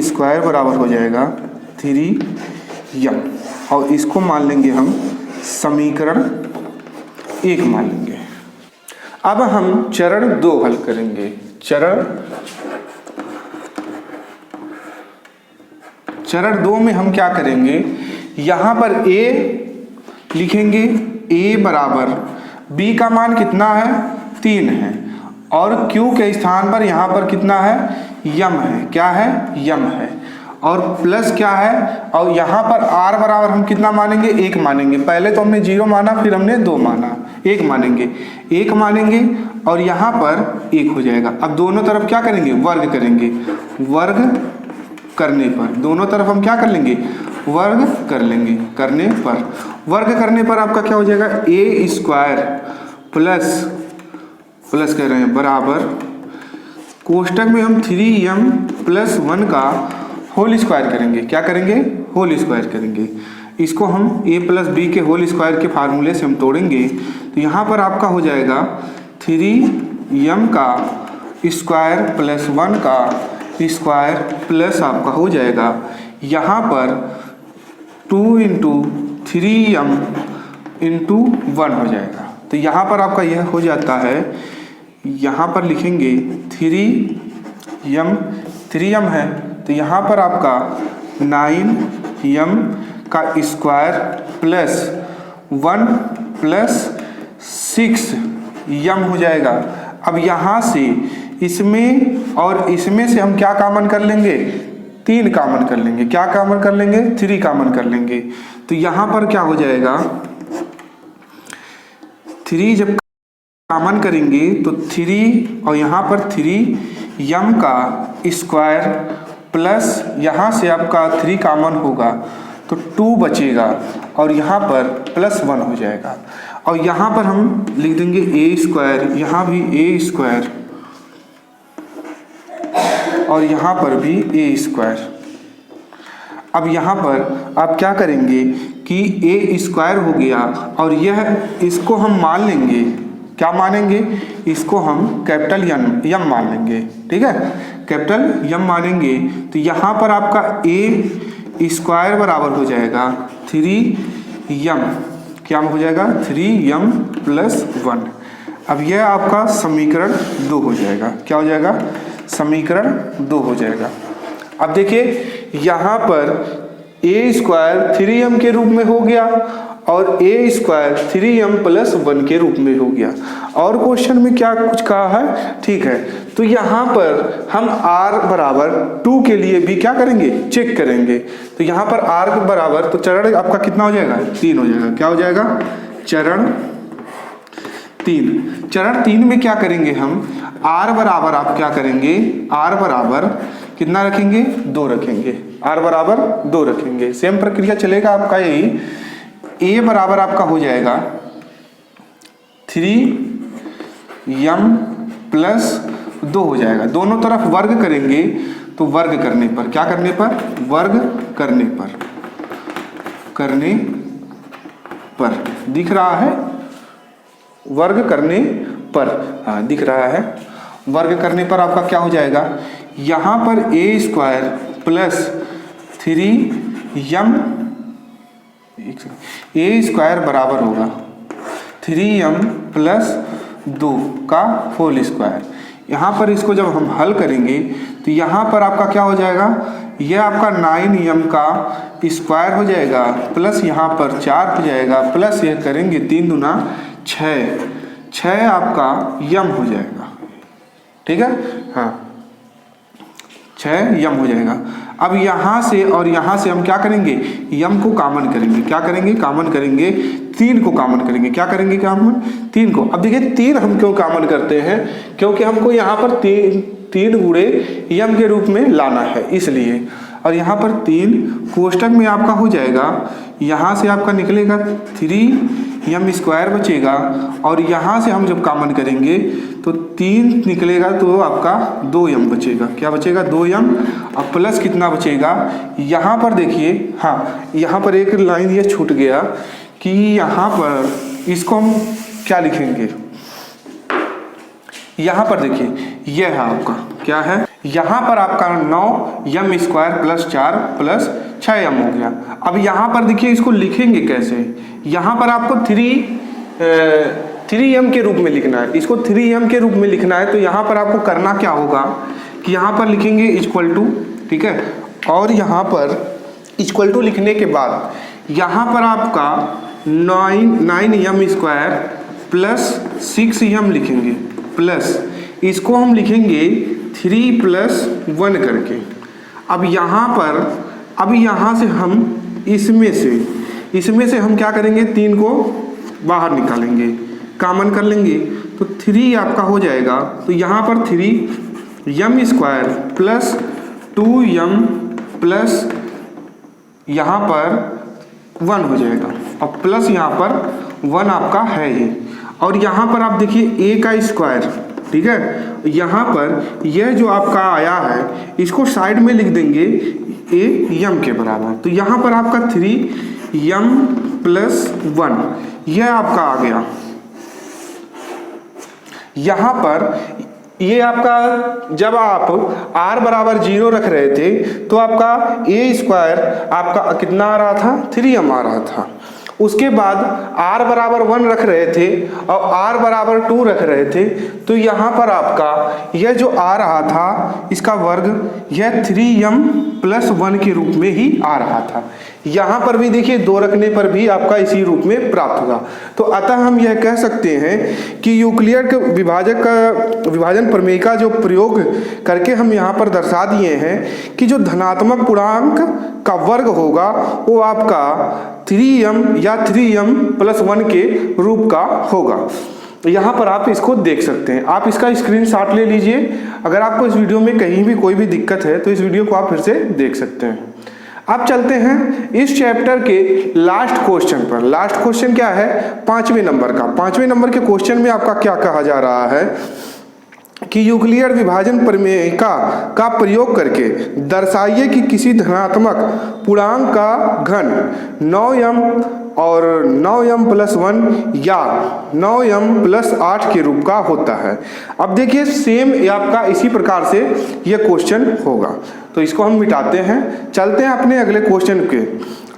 स्क्वायर बराबर हो जाएगा 3m, और इसको मान लेंगे हम समीकरण 1 मान लेंगे। अब हम चरण 2 हल करेंगे। चरण 2 में हम क्या करेंगे, यहाँ पर a लिखेंगे, a बराबर b का मान कितना है, 3 है, और q के स्थान पर यहाँ पर कितना है, m है। क्या है, m है। और प्लस क्या है, और यहाँ पर r बराबर हम कितना मानेंगे, 1 मानेंगे। पहले तो हमने 0 माना, फिर हमने 2 माना, 1 मानेंगे और यहाँ पर 1 हो जाएगा। अब दोनों तरफ क्या करेंगे, वर्ग करेंगे। वर्ग करने पर दोनों तरफ हम क्या कर लेंगे, वर्ग कर लेंगे। वर्ग करने पर आपका क्या हो जाएगा, a स्क्वायर प्लस कह रहे हैं बराबर, कोष्टक में हम 3m प्लस 1 का होल स्क्वायर करेंगे। क्या करेंगे, होल स्क्वायर करेंगे। इसको हम a प्लस बी के होल स्क्वायर के फार्मूले से हम तोड़ेंगे तो यहाँ पर आपका हो जाएगा 3m का स्क्वायर प्लस 1 का स्क्वायर प्लस आपका हो जाएगा यहाँ पर 2 इंटू 3m इंटू 1 हो जाएगा। तो यहाँ पर आपका यह हो जाता है, यहाँ पर लिखेंगे 3m है तो यहाँ पर आपका 9m का स्क्वायर प्लस 1 प्लस 6m हो जाएगा। अब यहाँ से इसमें और इसमें से हम क्या कॉमन कर लेंगे, 3 कॉमन कर लेंगे। क्या कॉमन कर लेंगे, 3 कॉमन कर लेंगे। तो यहाँ पर क्या हो जाएगा, 3 जब कॉमन करेंगे तो 3 और यहाँ पर 3m का स्क्वायर प्लस यहाँ से आपका 3 कॉमन होगा तो 2 बचेगा और यहाँ पर +1 हो जाएगा। और यहाँ पर हम लिख देंगे a², यहाँ भी a² और यहाँ पर भी a²। अब यहाँ पर आप क्या करेंगे कि a² हो गया और यह इसको हम मान लेंगे, क्या मानेंगे, इसको हम कैपिटल यम मान लेंगे, ठीक है, कैपिटल यम मानेंगे। तो यहाँ पर आपका a² बराबर हो जाएगा 3m, क्या हो जाएगा 3m + 1। अब यह आपका समीकरण 2 हो जाएगा, क्या हो जाएगा, समीकरण 2 हो जाएगा। अब देखिए यहाँ पर a² 3m के रूप में हो गया और a² 3m + 1 के रूप में हो गया। और क्वेश्चन में क्या कुछ कहा है, ठीक है, तो यहाँ पर हम r बराबर 2 के लिए भी क्या करेंगे, चेक करेंगे। तो यहाँ पर r बराबर, तो चरण आपका कितना हो जाएगा, 3 हो जाएगा, क्या हो जाएगा, चरण 3। चरण 3 में क्या करेंगे हम, r बराबर आप क्या करेंगे, r बराबर कितना रखेंगे, 2 रखेंगे, r बराबर 2 रखेंगे। सेम प्रक्रिया चलेगा आपका यही, a बराबर आपका हो जाएगा 3m + 2 हो जाएगा। दोनों तरफ वर्ग करेंगे तो वर्ग करने पर, क्या करने पर, वर्ग करने पर दिख रहा है, वर्ग करने पर, हाँ दिख रहा है, वर्ग करने पर आपका क्या हो जाएगा, यहाँ पर a² + 3m, a² बराबर होगा 3m + 2 का होल स्क्वायर। यहाँ पर इसको जब हम हल करेंगे तो यहाँ पर आपका क्या हो जाएगा, यह आपका 9m का स्क्वायर हो जाएगा प्लस यहाँ पर 4 हो जाएगा प्लस यह करेंगे 3 दूना 6 आपका यम हो जाएगा, ठीक है, हाँ 6 यम हो जाएगा। अब यहाँ से और यहाँ से हम क्या करेंगे, यम को कॉमन करेंगे, क्या करेंगे, कॉमन करेंगे, 3 को कॉमन करेंगे, क्या करेंगे कॉमन, 3 को। अब देखिए 3 हम क्यों कॉमन करते हैं, क्योंकि हमको यहाँ पर 3 गुणे यम के रूप में लाना है इसलिए। और यहाँ पर 3 कोष्टक में आपका हो जाएगा, यहाँ से आपका निकलेगा 3m² बचेगा और यहाँ से हम जब कॉमन करेंगे तो 3 निकलेगा तो आपका 2m बचेगा, क्या बचेगा, 2m। अब प्लस कितना बचेगा, यहाँ पर देखिए, हाँ यहाँ पर एक लाइन ये छूट गया कि यहाँ पर इसको हम क्या लिखेंगे, यहाँ पर देखिए यह है आपका क्या है, यहाँ पर आपका 9m² + 4 + 6m हो गया। अब यहाँ पर देखिए इसको लिखेंगे कैसे, यहाँ पर आपको 3m के रूप में लिखना है, इसको 3m के रूप में लिखना है। तो यहाँ पर आपको करना क्या होगा कि यहाँ पर लिखेंगे इक्वल टू, ठीक है, और यहाँ पर इक्वल टू लिखने के बाद यहाँ पर आपका 9m² + 6m लिखेंगे प्लस इसको हम लिखेंगे 3 + 1 करके। अब यहाँ पर, अब यहाँ से हम इसमें से हम क्या करेंगे, 3 को बाहर निकालेंगे, कॉमन कर लेंगे तो 3 आपका हो जाएगा। तो यहाँ पर 3m² + 2m प्लस यहाँ पर 1 हो जाएगा और प्लस यहाँ पर 1 आपका है ही। और यहाँ पर आप देखिए a का स्क्वायर, ठीक है, यहाँ पर यह जो आपका आया है इसको साइड में लिख देंगे a के बराबर। तो यहाँ पर आपका 3m + 1 यह आपका आ गया। यहाँ पर ये आपका जब आप r बराबर 0 रख रहे थे तो आपका a² आपका कितना आ रहा था, 3m आ रहा था। उसके बाद r बराबर 1 रख रहे थे और r बराबर 2 रख रहे थे, तो यहाँ पर आपका यह जो आ रहा था इसका वर्ग यह 3m + 1 के रूप में ही आ रहा था। यहाँ पर भी देखिए 2 रखने पर भी आपका इसी रूप में प्राप्त होगा। तो अतः हम यह कह सकते हैं कि यूक्लिड विभाजन प्रमेय का जो प्रयोग करके हम यहाँ पर दर्शा दिए हैं कि जो धनात्मक पूर्णांक का वर्ग होगा वो आपका 3m या 3m + 1 के रूप का होगा। यहाँ पर आप इसको देख सकते हैं। आप इसका स्क्रीनशॉट ले लीजिए। अगर आपको इस वीडियो में कहीं भी कोई भी दिक्कत है तो इस वीडियो को आप फिर से देख सकते हैं। अब चलते हैं इस चैप्टर के लास्ट क्वेश्चन पर। लास्ट क्वेश्चन क्या है? 5वें नंबर का। 5वें नंबर के क्वेश्चन में आपका क्या कहा जा रहा है कि यूक्लिड विभाजन प्रमेयिका का प्रयोग करके दर्शाइए कि किसी धनात्मक पूर्णांक का घन 9m और 9m+1 या 9m+8 के रूप का होता है। अब देखिए सेम आपका इसी प्रकार से यह क्वेश्चन होगा, तो इसको हम मिटाते हैं। चलते हैं अपने अगले क्वेश्चन के।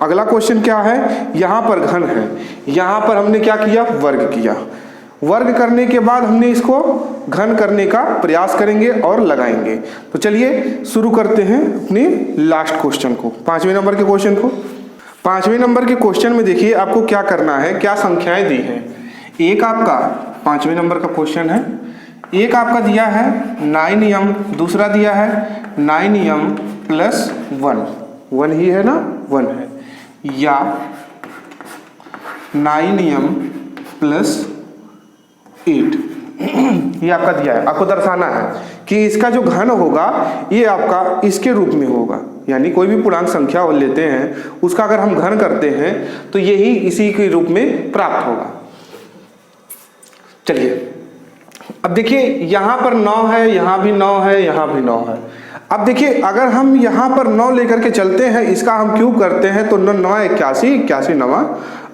अगला क्वेश्चन क्या है? यहाँ पर घन है, यहाँ पर हमने क्या किया? वर्ग किया। वर्ग करने के बाद हमने इसको घन करने का प्रयास करेंगे और लगाएंगे। तो चलिए शुरू करते हैं अपने लास्ट क्वेश्चन को, 5वें नंबर के क्वेश्चन को। 5वें नंबर के क्वेश्चन में देखिए आपको क्या करना है, क्या संख्याएं दी हैं। एक आपका 5वें नंबर का क्वेश्चन है, एक आपका दिया है 9m, दूसरा दिया है 9m+1, 1 ही है ना, 1 है, या 9m+8 ये आपका दिया है। आपको दर्शाना है कि इसका जो घन होगा ये आपका इसके रूप में होगा, यानी कोई भी पूर्णांक संख्या लेते हैं उसका अगर हम घन करते हैं तो यही इसी के रूप में प्राप्त होगा। चलिए अब देखिए यहाँ पर 9 है, यहाँ भी 9 है, यहाँ भी 9 है। अब देखिए अगर हम यहाँ पर 9 लेकर के चलते हैं, इसका हम क्यूब करते हैं तो 9 81, 81 9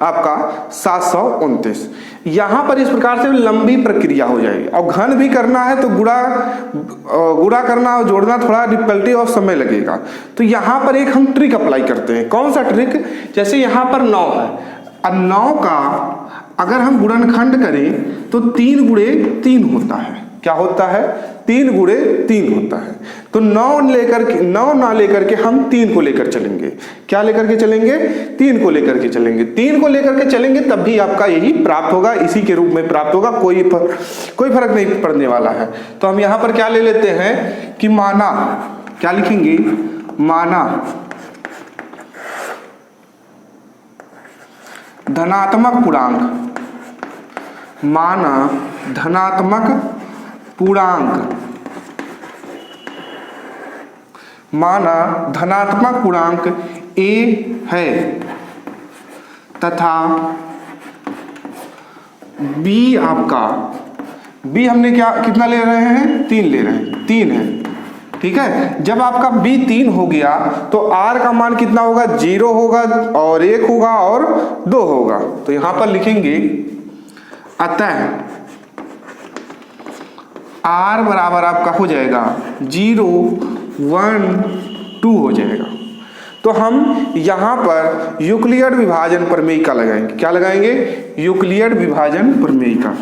आपका 729। यहाँ पर इस प्रकार से लंबी प्रक्रिया हो जाएगी। और घन भी करना है तो गुणा करना और जोड़ना थोड़ा डिफिकल्टी और समय लगेगा। तो यहाँ पर एक हम ट्रिक अप्लाई करते हैं। कौन सा ट्रिक? जैसे यहाँ पर 9 है, अब 9 का अगर हम गुणनखंड करें तो 3 गुणे 3 होता है। क्या होता है? 3 गुणे 3 होता है। तो 9 ना लेकर के हम 3 को लेकर चलेंगे। क्या लेकर के चलेंगे? 3 को लेकर के चलेंगे। 3 को लेकर के चलेंगे तब भी आपका यही प्राप्त होगा, इसी के रूप में प्राप्त होगा, कोई फर्क नहीं पड़ने वाला है। तो हम यहाँ पर क्या ले लेते हैं कि माना, क्या लिखेंगे? माना धनात्मक पूर्णांक, माना धनात्मक पूर्णांक, माना धनात्मक पूर्णांक a है तथा b आपका, b हमने क्या कितना ले रहे हैं? 3 ले रहे हैं, 3 है, ठीक है। जब आपका b 3 हो गया तो r का मान कितना होगा? 0 होगा और 1 होगा और 2 होगा। तो यहां पर लिखेंगे अतः r बराबर आपका हो जाएगा 0 1 2 हो जाएगा। तो हम यहाँ पर यूक्लिड विभाजन प्रमेयिका लगाएंगे। क्या लगाएंगे? यूक्लिड विभाजन प्रमेयिका।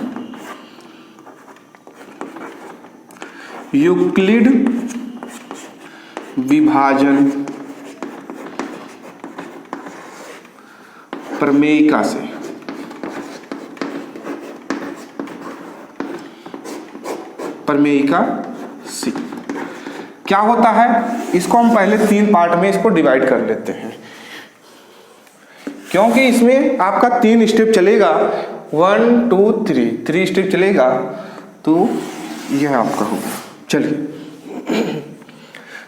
यूक्लिड विभाजन प्रमेयिका से प्रमेयिका सी क्या होता है? इसको हम पहले 3 पार्ट में इसको डिवाइड कर लेते हैं, क्योंकि इसमें आपका 3 स्टेप चलेगा, 1 2 3 स्टेप चलेगा। तो यह आपका होगा। चलिए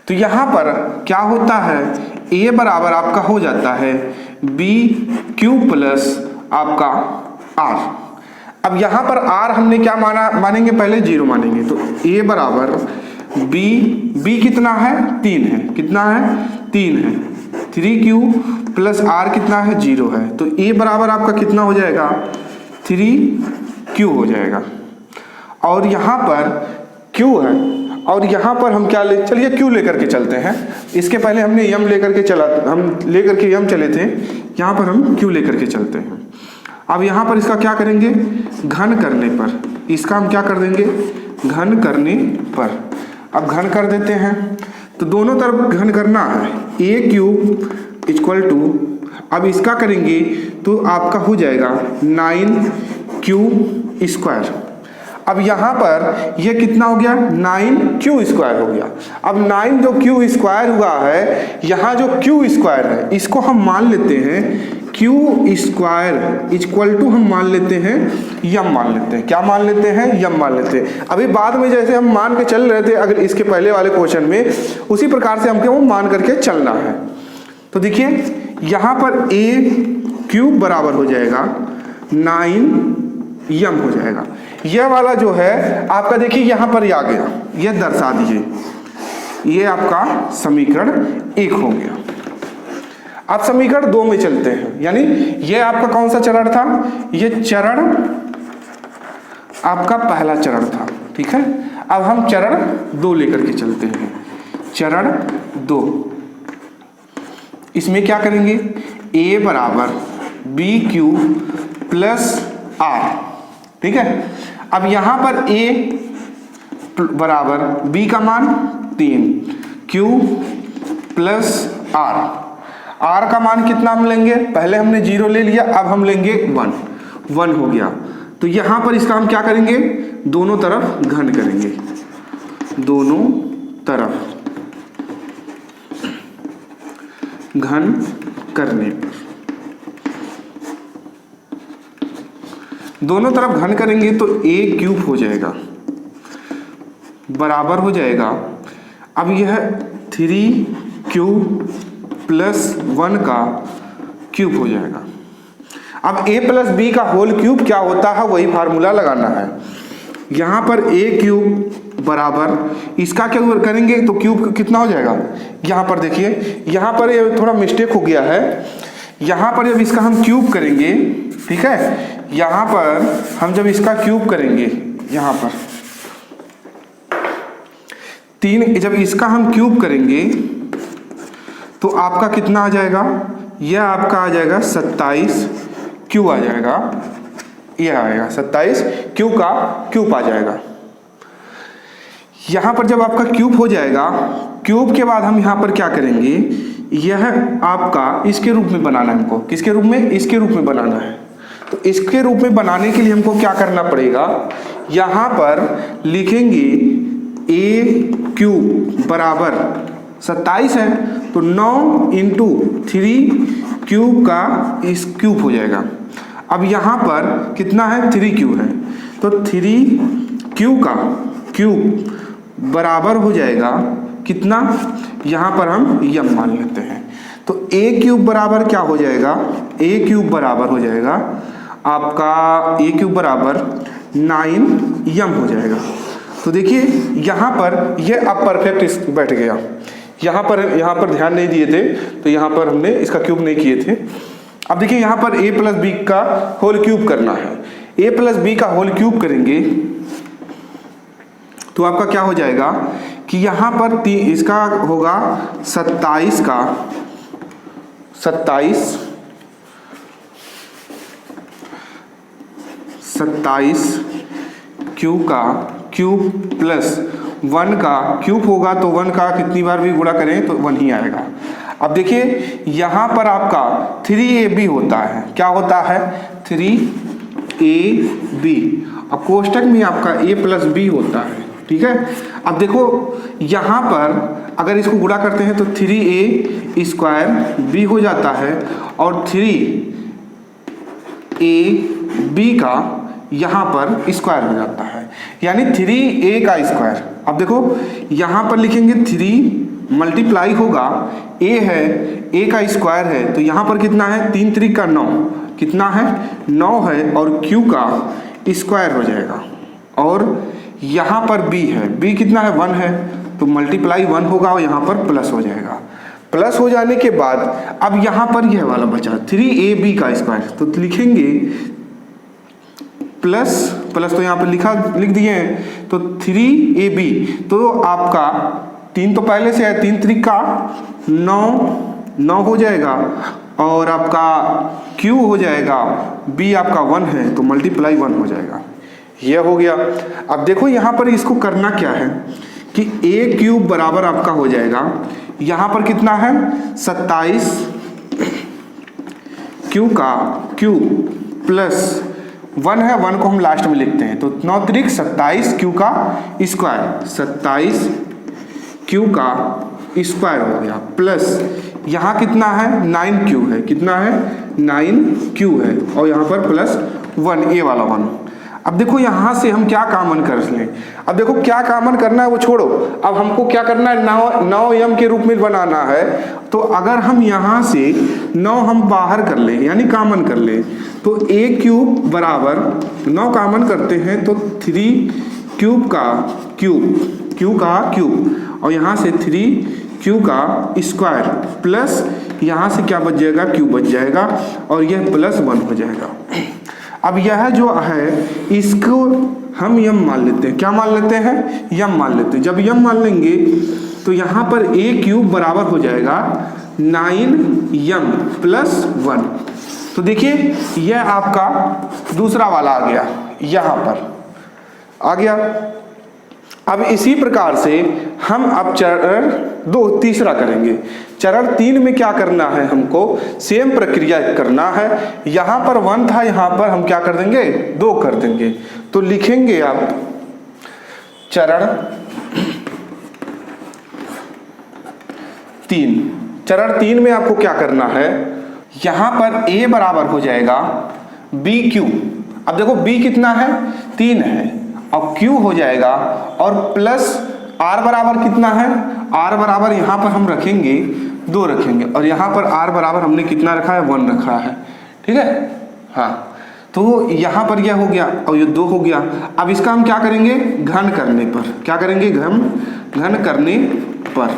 तो यहाँ पर क्या होता है? a बराबर आपका हो जाता है BQ प्लस आपका r। अब यहाँ पर r हमने क्या मानेंगे? पहले 0 मानेंगे। तो a बराबर b कितना है? 3 है। कितना है? 3 है। 3q प्लस r कितना है? 0 है। तो a बराबर आपका कितना हो जाएगा? 3q हो जाएगा। और यहाँ पर q है और यहाँ पर हम क्या चलिए q लेकर के चलते हैं। इसके पहले हमने m लेकर के m चले थे, यहाँ पर हम q लेकर के चलते हैं। अब यहाँ पर इसका क्या करेंगे? घन करने पर इसका हम क्या कर देंगे? घन करने पर। अब घन कर देते हैं तो दोनों तरफ घन करना है। a³ = अब इसका करेंगे तो आपका हो जाएगा 9q²। अब यहाँ पर ये कितना हो गया? 9q² हो गया। अब 9 जो q² हुआ है, यहाँ जो q² है इसको हम मान लेते हैं q q square equal to हम मान लेते हैं यम मान लेते हैं। क्या मान लेते हैं? यम मान लेते हैं। अभी बाद में जैसे हम मान के चल रहे थे अगर इसके पहले वाले क्वेश्चन में, उसी प्रकार से हमको वो मान करके चलना है। तो देखिए यहाँ पर a क्यूब बराबर हो जाएगा 9m हो जाएगा। यह वाला जो है आपका देखिए यहाँ पर ही आ गया, यह दर्शा दीजिए, ये आपका समीकरण 1 हो गया। अब समीकरण 2 में चलते हैं, यानी ये आपका कौन सा चरण था? ये चरण आपका पहला चरण था, ठीक है। अब हम चरण 2 लेकर के चलते हैं। चरण 2, इसमें क्या करेंगे? a बराबर बी क्यू प्लस आर, ठीक है। अब यहां पर a बराबर b का मान 3, q प्लस r का मान कितना हम लेंगे? पहले हमने 0 ले लिया, अब हम लेंगे 1 हो गया। तो यहां पर इसका हम क्या करेंगे? दोनों तरफ घन करेंगे, दोनों तरफ घन करने पर, दोनों तरफ घन करेंगे तो a क्यूब हो जाएगा बराबर हो जाएगा। अब यह 3q प्लस 1 का क्यूब हो जाएगा। अब a प्लस बी का होल क्यूब क्या होता है वही फार्मूला लगाना है। यहाँ पर a क्यूब बराबर इसका क्या करेंगे तो क्यूब कितना हो जाएगा? यहाँ पर देखिए, यहाँ पर ये थोड़ा मिस्टेक हो गया है। यहाँ पर जब इसका हम क्यूब करेंगे, ठीक है, यहाँ पर हम जब इसका क्यूब करेंगे, यहाँ पर 3, जब इसका हम क्यूब करेंगे तो आपका कितना आ जाएगा? यह आपका आ जाएगा 27 क्यू आ जाएगा, यह आएगा 27 क्यू का क्यूब आ जाएगा। यहाँ पर जब आपका क्यूब हो जाएगा, क्यूब के बाद हम यहाँ पर क्या करेंगे? यह आपका इसके रूप में बनाना है हमको। किसके रूप में? इसके रूप में बनाना है। तो इसके रूप में बनाने के लिए हमको क्या करना पड़ेगा? यहाँ पर लिखेंगे a क्यूब बराबर 27 है तो 9 इंटू 3 क्यूब का इस क्यूब हो जाएगा। अब यहाँ पर कितना है? 3 क्यूब है तो 3 क्यूब का क्यूब बराबर हो जाएगा कितना? यहाँ पर हम यम मान लेते हैं। तो a क्यूब बराबर क्या हो जाएगा? a क्यूब बराबर हो जाएगा आपका a क्यूब बराबर 9m हो जाएगा। तो देखिए यहाँ पर यह अब परफेक्ट बैठ गया। यहाँ पर ध्यान नहीं दिए थे तो यहाँ पर हमने इसका क्यूब नहीं किए थे। अब देखिए यहाँ पर a प्लस बी का होल क्यूब करना है। a प्लस बी का होल क्यूब करेंगे तो आपका क्या हो जाएगा कि यहाँ पर इसका होगा 27 का 27 क्यू का क्यूब प्लस 1 का क्यूब होगा तो 1 का कितनी बार भी गुणा करें तो 1 ही आएगा। अब देखिए यहाँ पर आपका 3ab होता है। क्या होता है? 3ab और कोष्टक में आपका a प्लस बी होता है, ठीक है। अब देखो यहाँ पर अगर इसको गुणा करते हैं तो 3a स्क्वायर b हो जाता है और 3ab का यहाँ पर स्क्वायर हो जाता है, यानी 3a का स्क्वायर। अब देखो यहाँ पर लिखेंगे 3 मल्टीप्लाई होगा, a है, a का स्क्वायर है तो यहाँ पर कितना है? 3 3 का 9, कितना है? 9 है और q का स्क्वायर हो जाएगा। और यहाँ पर b है, b कितना है? 1 है तो मल्टीप्लाई 1 होगा और यहाँ पर प्लस हो जाएगा। प्लस हो जाने के बाद अब यहाँ पर यह वाला बचा 3ab का स्क्वायर तो लिखेंगे प्लस तो यहाँ पर लिख दिए हैं तो 3ab तो आपका 3 तो पहले से है, 3 3 का 9 हो जाएगा और आपका q हो जाएगा, b आपका 1 है तो मल्टीप्लाई 1 हो जाएगा। यह हो गया। अब देखो यहाँ पर इसको करना क्या है कि a क्यूब बराबर आपका हो जाएगा, यहाँ पर कितना है? 27 क्यू का क्यूब प्लस 1 है, 1 को हम लास्ट में लिखते हैं तो 9 त्रिक 27 क्यू का स्क्वायर, 27 क्यू का स्क्वायर हो गया प्लस यहाँ कितना है 9q है, कितना है 9q है, और यहाँ पर +1 ये वाला 1। अब देखो यहाँ से हम क्या कॉमन कर लें, अब देखो क्या कॉमन करना है वो छोड़ो, अब हमको क्या करना है 9m के रूप में बनाना है। तो अगर हम यहाँ से 9 हम बाहर कर लें यानी कॉमन कर लें, तो a³ बराबर 9 कॉमन करते हैं तो 3 का क्यूब और यहाँ से 3q का स्क्वायर प्लस यहाँ से क्या बच जाएगा q बच जाएगा और यह +1 हो जाएगा। अब यह जो है इसको हम यम मान लेते हैं, क्या मान लेते हैं यम मान लेते हैं। जब यम मान लेंगे तो यहाँ पर a³ बराबर हो जाएगा 9m + 1। तो देखिए यह आपका दूसरा वाला आ गया, यहाँ पर आ गया। अब इसी प्रकार से हम अब चरण 2 तीसरा करेंगे। चरण 3 में क्या करना है, हमको सेम प्रक्रिया करना है। यहाँ पर 1 था, यहाँ पर हम क्या कर देंगे 2 कर देंगे। तो लिखेंगे आप चरण 3। चरण 3 में आपको क्या करना है, यहाँ पर a बराबर हो जाएगा bq। अब देखो b कितना है 3 है और q हो जाएगा और प्लस r बराबर कितना है, r बराबर यहाँ पर हम रखेंगे 2 रखेंगे और यहाँ पर r बराबर हमने कितना रखा है 1 रखा है, ठीक है। हाँ तो यहाँ पर यह हो गया और ये 2 हो गया। अब इसका हम क्या करेंगे घन करने पर, क्या करेंगे घन करने पर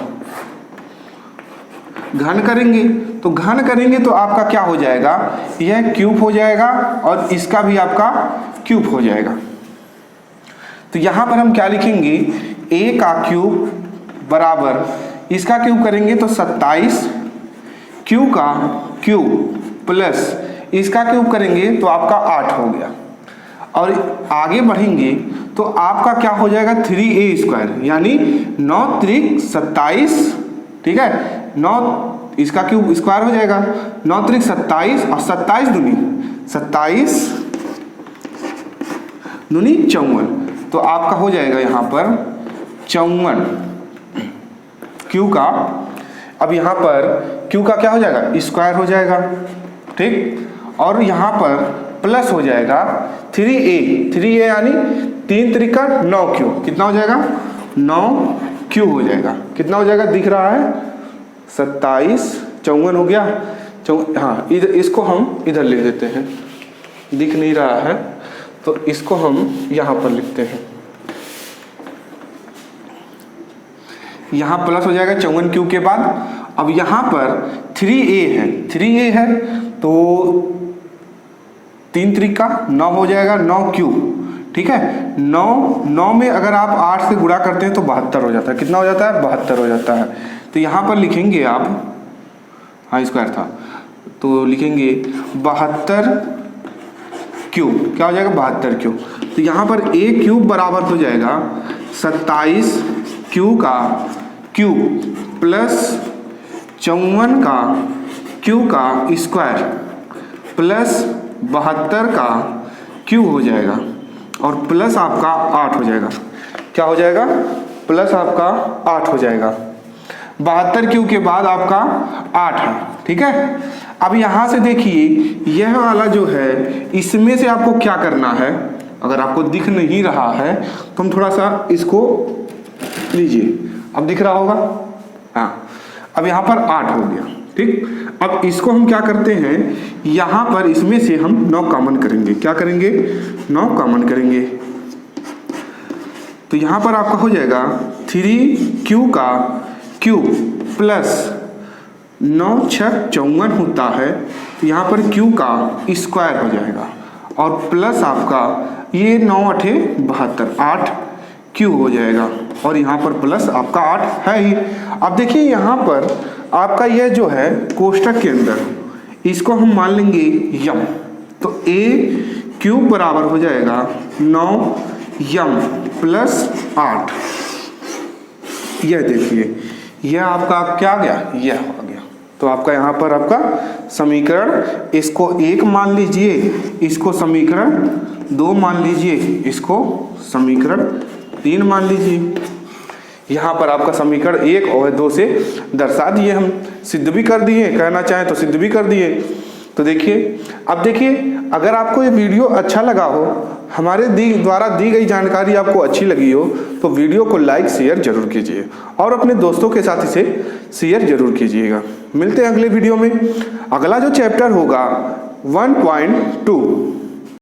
घन करेंगे। तो घन करेंगे तो आपका क्या हो जाएगा, यह क्यूब हो जाएगा और इसका भी आपका क्यूब हो जाएगा। तो यहाँ पर हम क्या लिखेंगे a का क्यूब बराबर इसका क्यूब करेंगे तो 27, q का क्यूब प्लस इसका क्यूब करेंगे तो आपका 8 हो गया। और आगे बढ़ेंगे तो आपका क्या हो जाएगा 3a² यानी 9 त्रिक 27, ठीक है। 9 इसका क्यूब स्क्वायर हो जाएगा, 9 त्रिक 27 और 27 दूनी 54। तो आपका हो जाएगा यहाँ पर 54 q का। अब यहाँ पर q का क्या हो जाएगा स्क्वायर हो जाएगा, ठीक। और यहाँ पर प्लस हो जाएगा 3a यानी 3 त्रिका 9q, कितना हो जाएगा 9q हो जाएगा। कितना हो जाएगा दिख रहा है 27, 54 हो गया। हाँ इधर इसको हम इधर लिख देते हैं, दिख नहीं रहा है तो इसको हम यहाँ पर लिखते हैं। यहाँ प्लस हो जाएगा 54q के बाद। अब यहाँ पर 3a है तो 3 त्रिका 9 हो जाएगा 9q, ठीक है। 9 में अगर आप 8 से गुणा करते हैं तो 72 हो जाता है। कितना हो जाता है 72 हो जाता है। तो यहाँ पर लिखेंगे आप, हाँ स्क्वायर था तो लिखेंगे 72 क्यूब, क्या हो जाएगा 72 क्यूब। तो यहाँ पर a³ बराबर हो जाएगा 27 q का क्यूब प्लस 54 का q का स्क्वायर प्लस 72 का क्यूब हो जाएगा और प्लस आपका 8 हो जाएगा। क्या हो जाएगा प्लस आपका 8 हो जाएगा। 72 क्यूब के बाद आपका 8 है, ठीक है। अब यहाँ से देखिए यह वाला जो है इसमें से आपको क्या करना है, अगर आपको दिख नहीं रहा है तो हम थोड़ा सा इसको लीजिए, अब दिख रहा होगा। हाँ अब यहाँ पर 8 हो गया, ठीक। अब इसको हम क्या करते हैं, यहाँ पर इसमें से हम 9 कॉमन करेंगे। क्या करेंगे 9 कॉमन करेंगे। तो यहाँ पर आपका हो जाएगा 3q का क्यूब प्लस 9 6 54 होता है तो यहाँ पर q का स्क्वायर हो जाएगा और प्लस आपका ये 9 8 72 8 q हो जाएगा और यहाँ पर प्लस आपका 8 है ही। अब देखिए यहाँ पर आपका यह जो है कोष्टक के अंदर इसको हम मान लेंगे यम। तो a³ बराबर हो जाएगा 9m + 8। यह देखिए यह आपका क्या आ गया, यह आ गया। तो आपका यहाँ पर आपका समीकरण, इसको 1 मान लीजिए, इसको समीकरण 2 मान लीजिए, इसको समीकरण 3 मान लीजिए। यहाँ पर आपका समीकरण 1 और 2 से दर्शा दिए, हम सिद्ध भी कर दिए, कहना चाहें तो सिद्ध भी कर दिए। तो देखिए, अब देखिए, अगर आपको ये वीडियो अच्छा लगा हो, हमारे द्वारा दी गई जानकारी आपको अच्छी लगी हो, तो वीडियो को लाइक शेयर जरूर कीजिए और अपने दोस्तों के साथ इसे शेयर जरूर कीजिएगा। मिलते हैं अगले वीडियो में। अगला जो चैप्टर होगा 1.2